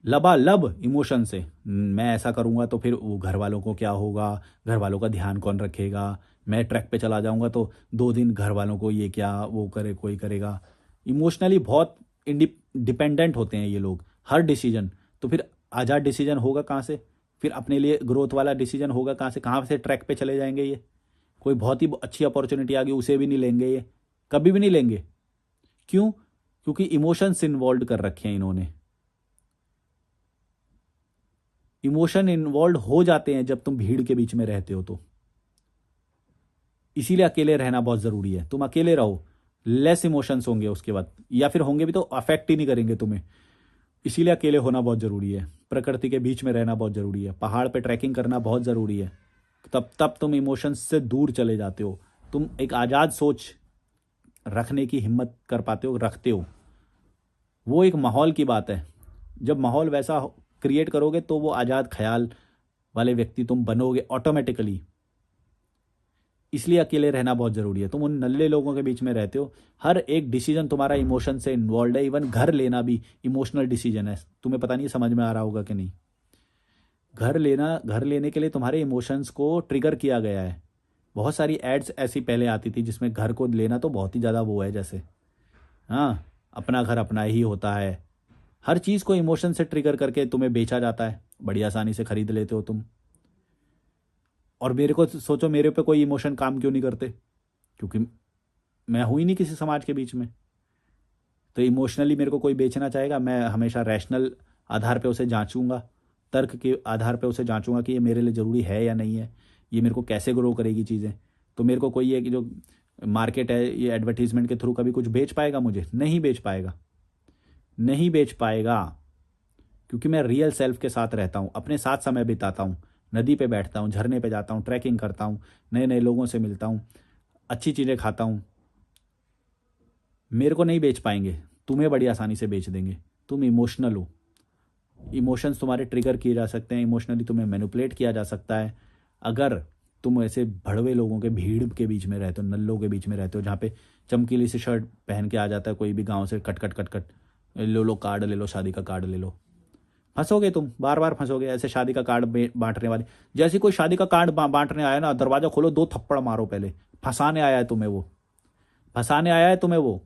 लबालब इमोशन से। मैं ऐसा करूंगा तो फिर वो घर वालों को क्या होगा, घर वालों का ध्यान कौन रखेगा, मैं ट्रैक पे चला जाऊंगा तो 2 दिन घर वालों को ये क्या वो करे कोई करेगा। इमोशनली बहुत डिपेंडेंट होते हैं ये लोग, हर डिसीजन। तो फिर आज़ाद डिसीजन होगा कहाँ से, फिर अपने लिए ग्रोथ वाला डिसीजन होगा कहाँ से, कहाँ से ट्रैक पे चले जाएंगे ये। कोई बहुत ही अच्छी अपॉर्चुनिटी आ गई उसे भी नहीं लेंगे ये, कभी भी नहीं लेंगे। क्यों? क्योंकि इमोशंस इन्वॉल्व कर रखे हैं इन्होंने। इमोशन इन्वॉल्व हो जाते हैं जब तुम भीड़ के बीच में रहते हो तो। इसीलिए अकेले रहना बहुत ज़रूरी है। तुम अकेले रहो, लेस इमोशंस होंगे उसके बाद, या फिर होंगे भी तो अफेक्ट ही नहीं करेंगे तुम्हें। इसीलिए अकेले होना बहुत ज़रूरी है, प्रकृति के बीच में रहना बहुत ज़रूरी है, पहाड़ पे ट्रैकिंग करना बहुत ज़रूरी है। तब तुम इमोशंस से दूर चले जाते हो, तुम एक आज़ाद सोच रखने की हिम्मत कर पाते हो, रखते हो। वो एक माहौल की बात है। जब माहौल वैसा क्रिएट करोगे तो वो आज़ाद ख्याल वाले व्यक्ति तुम बनोगे ऑटोमेटिकली। इसलिए अकेले रहना बहुत ज़रूरी है। तुम उन नल्ले लोगों के बीच में रहते हो, हर एक डिसीजन तुम्हारा इमोशन से इन्वॉल्व है। इवन घर लेना भी इमोशनल डिसीजन है। तुम्हें पता नहीं समझ में आ रहा होगा कि नहीं। घर लेने के लिए तुम्हारे इमोशंस को ट्रिगर किया गया है। बहुत सारी एड्स ऐसी पहले आती थी जिसमें घर को लेना तो बहुत ही ज़्यादा वो है, जैसे हाँ अपना घर अपना ही होता है। हर चीज़ को इमोशन से ट्रिगर करके तुम्हें बेचा जाता है, बड़ी आसानी से खरीद लेते हो तुम। और मेरे को सोचो, मेरे पे कोई इमोशन काम क्यों नहीं करते, क्योंकि मैं हूं ही नहीं किसी समाज के बीच में। तो इमोशनली मेरे को कोई बेचना चाहेगा, मैं हमेशा रैशनल आधार पे उसे जांचूंगा, तर्क के आधार पे उसे जांचूंगा कि ये मेरे लिए ज़रूरी है या नहीं है, ये मेरे को कैसे ग्रो करेगी चीज़ें। तो मेरे को कोई है कि जो मार्केट है ये एडवर्टीजमेंट के थ्रू कभी कुछ बेच पाएगा मुझे? नहीं बेच पाएगा, नहीं बेच पाएगा। क्योंकि मैं रियल सेल्फ के साथ रहता हूँ, अपने साथ समय बिताता हूँ, नदी पे बैठता हूँ, झरने पे जाता हूँ, ट्रैकिंग करता हूँ, नए नए लोगों से मिलता हूँ, अच्छी चीज़ें खाता हूँ। मेरे को नहीं बेच पाएंगे, तुम्हें बड़ी आसानी से बेच देंगे। तुम इमोशनल हो, इमोशंस तुम्हारे ट्रिगर किए जा सकते हैं, इमोशनली तुम्हें मैनिपुलेट किया जा सकता है। अगर तुम ऐसे भड़वे लोगों के भीड़ के बीच में रहते हो, नल्लों के बीच में रहते हो, जहाँ पे चमकीली सी शर्ट पहन के आ जाता है कोई भी गाँव से, कट कट कट कट, लो लो कार्ड ले लो, शादी का कार्ड ले लो, फंसोगे तुम, बार बार फंसोगे। ऐसे शादी का कार्ड बांटने वाले, जैसे कोई शादी का कार्ड बांटने आया ना, दरवाजा खोलो, 2 थप्पड़ मारो पहले। फंसाने आया है तुम्हें वो, फंसाने आया है तुम्हें वो।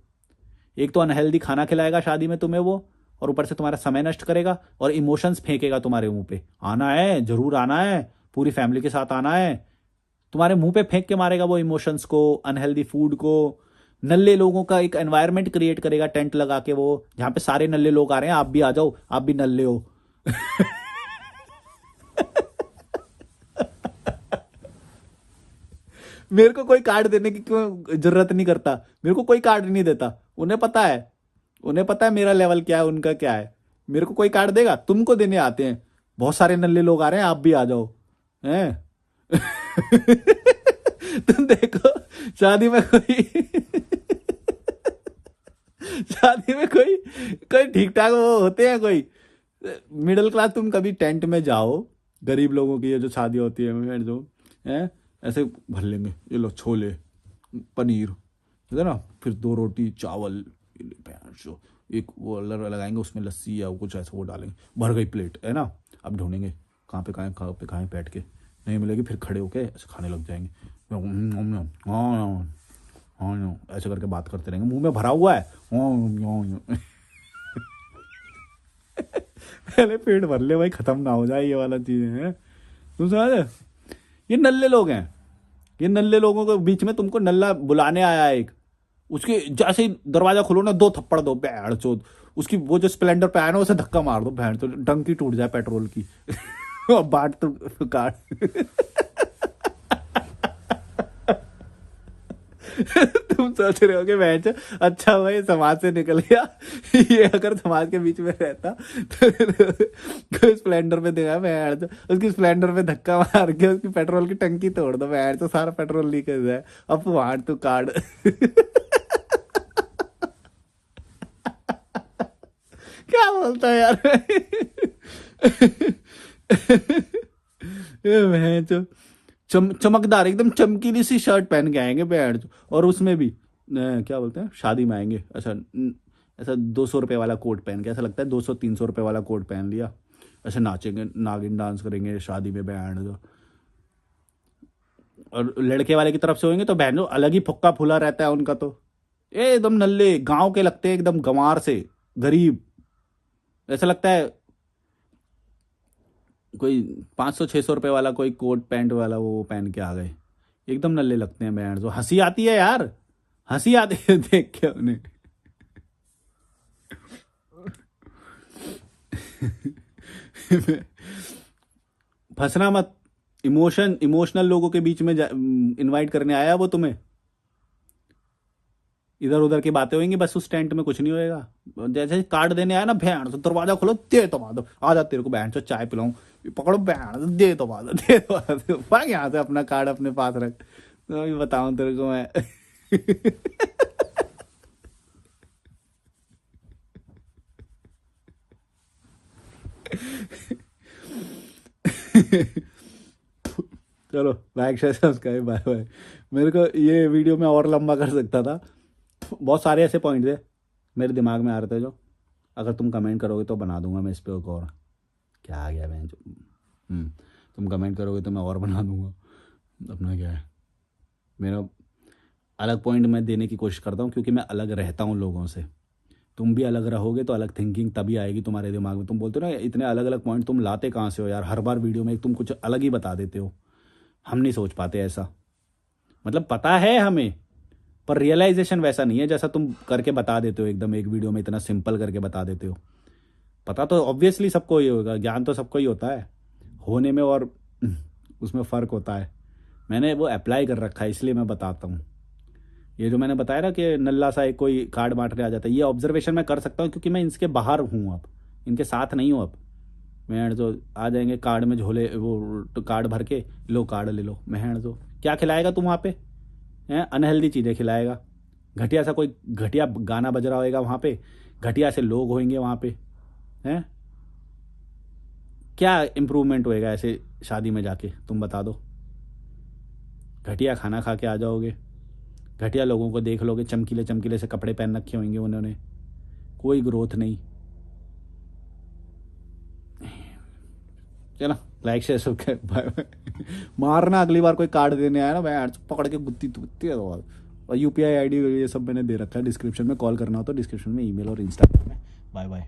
एक तो अनहेल्दी खाना खिलाएगा शादी में तुम्हें वो, और ऊपर से तुम्हारा समय नष्ट करेगा और इमोशंस फेंकेगा तुम्हारे मुंह पे। आना है, जरूर आना है, पूरी फैमिली के साथ आना है। तुम्हारे मुंह पे फेंक के मारेगा वो इमोशंस को, अनहेल्दी फूड को। नल्ले लोगों का एक एनवायरनमेंट क्रिएट करेगा टेंट लगा के वो, जहां पे सारे नल्ले लोग आ रहे हैं, आप भी आ जाओ, आप भी नल्ले हो। मेरे को कोई कार्ड देने की क्यों जरूरत नहीं करता, मेरे को कोई कार्ड नहीं देता। उन्हें पता है, उन्हें पता है मेरा लेवल क्या है, उनका क्या है। मेरे को कोई कार्ड देगा? तुमको देने आते हैं, बहुत सारे नल्ले लोग आ रहे हैं, आप भी आ जाओ हैं। तुम देखो, शादी में कोई शादी में कोई कोई ठीक ठाक वो होते हैं, कोई मिडिल क्लास। तुम कभी टेंट में जाओ, गरीब लोगों की ये जो शादी होती है जो है, ऐसे भर लेंगे, ये लो छोले पनीर, है ना, फिर 2 रोटी चावल, जो एक वो लगाएंगे उसमें लस्सी या कुछ ऐसा वो डालेंगे, भर गई प्लेट, है ना। अब ढूंढेंगे कहाँ पे खाएं, बैठ के नहीं मिलेगी, फिर खड़े होके ऐसे खाने लग जाएंगे। हाँ हाँ, ऐसे करके बात करते रहेंगे, मुंह में भरा हुआ है। पहले पेट भर ले भाई, खत्म ना हो जाए ये वाला चीज है। तुम समझ? ये नल्ले लोग हैं, ये नल्ले लोगों के बीच में तुमको नल्ला बुलाने आया है एक, उसके जैसे ही दरवाजा खोलो ना, 2 थप्पड़ दो भैंड चोद। उसकी वो जो स्प्लेंडर पे आया ना, उसे धक्का मार दो भैंड, तो टंकी टूट जाए पेट्रोल की। बांट तो काट। तुम सोच रहे हो कि मैच अच्छा भाई समाज से निकल गया, ये अगर समाज के बीच में रहता तो स्प्लेंडर पे देखा मैं तो उसकी स्प्लेंडर पे धक्का मार के उसकी पेट्रोल की टंकी तोड़ दो, मैं तो सारा पेट्रोल लीक हो जाए, अब वाट तू कार्ड। क्या बोलता है यार। ये मैं तो चमकदार एकदम चमकीली सी शर्ट पहन के आएंगे बैंड, और उसमें भी क्या बोलते हैं शादी में आएंगे, अच्छा ऐसा 200 रुपये वाला कोट पहन के, ऐसा लगता है 200-300 रुपये वाला कोट पहन लिया, ऐसे नाचेंगे, नागिन डांस करेंगे शादी में बैंड जो। और लड़के वाले की तरफ से होंगे तो बहन जो अलग ही फुक्का फूला रहता है उनका, तो ये एकदम नल्ले गांव के लगते हैं, एकदम गंवार से गरीब, ऐसा लगता है कोई 500-600 रुपये वाला कोई कोट पैंट वाला वो पहन के आ गए, एकदम नल्ले लगते हैं बैंड जो। हंसी आती है यार, हंसी आती है देख के उन्हें। फंसना मत, इमोशनल लोगों के बीच में इनवाइट करने आया वो तुम्हें, इधर उधर की बातें होंगी बस, उस टेंट में कुछ नहीं होएगा। जैसे कार्ड देने आया ना, भैन तो दरवाजा खोलो, दे तो बाद आ जा, तेरे को बहन से चाय पिलाऊं, पकड़ो बहन, दे तो बाद, दे तो बाद, भाग यहाँ से, अपना कार्ड अपने पास रख, तो अभी बताऊं तेरे को मैं। चलो like share subscribe, bye bye. मेरे को ये वीडियो में और लंबा कर सकता था, बहुत सारे ऐसे पॉइंट थे मेरे दिमाग में आ रहे थे जो, अगर तुम कमेंट करोगे तो बना दूंगा मैं इस पे एक और। क्या आ गया मैं तुम कमेंट करोगे तो मैं और बना दूंगा, अपना क्या है, मेरा अलग पॉइंट मैं देने की कोशिश करता हूँ क्योंकि मैं अलग रहता हूँ लोगों से। तुम भी अलग रहोगे तो अलग थिंकिंग तभी आएगी तुम्हारे दिमाग में। तुम बोलते हो ना इतने अलग अलग पॉइंट तुम लाते कहाँ से हो यार, हर बार वीडियो में तुम कुछ अलग ही बता देते हो, हम नहीं सोच पाते ऐसा, मतलब पता है हमें पर रियलाइजेशन वैसा नहीं है जैसा तुम करके बता देते हो, एकदम एक वीडियो में इतना सिंपल करके बता देते हो। पता तो ऑब्वियसली सबको ही होगा, ज्ञान तो सबको ही होता है, होने में और उसमें फ़र्क होता है। मैंने वो अप्लाई कर रखा है इसलिए मैं बताता हूँ। ये जो मैंने बताया ना कि नल्ला सा एक कोई कार्ड बांटने आ जाता है, ये ऑब्जर्वेशन मैं कर सकता हूँ क्योंकि मैं इनके बाहर हूँ, अब इनके साथ नहीं हूँ। अब महण जो आ जाएंगे कार्ड में झोले, वो तो कार्ड भर के लो कार्ड ले लो, महण जो क्या खिलाएगा तुम वहाँ पे, हैं अनहेल्दी चीज़ें खिलाएगा, घटिया सा कोई घटिया गाना बज रहा होगा वहाँ पे, घटिया से लोग होंगे वहाँ पे, हैं क्या इम्प्रूवमेंट होएगा ऐसे शादी में जाके, तुम बता दो। घटिया खाना खा के आ जाओगे, घटिया लोगों को देख लोगे, चमकीले चमकीले से कपड़े पहन रखे होंगे उन्होंने, कोई ग्रोथ नहीं। चलो like share subscribe, bye bye. मारना अगली बार कोई कार्ड देने आया ना, मैं पकड़ के गुत्ती तुत्ती, और यूपीआई आईडी ये सब मैंने दे रखा है डिस्क्रिप्शन में, कॉल करना हो तो डिस्क्रिप्शन में ईमेल और इंस्टाग्राम में। Bye bye.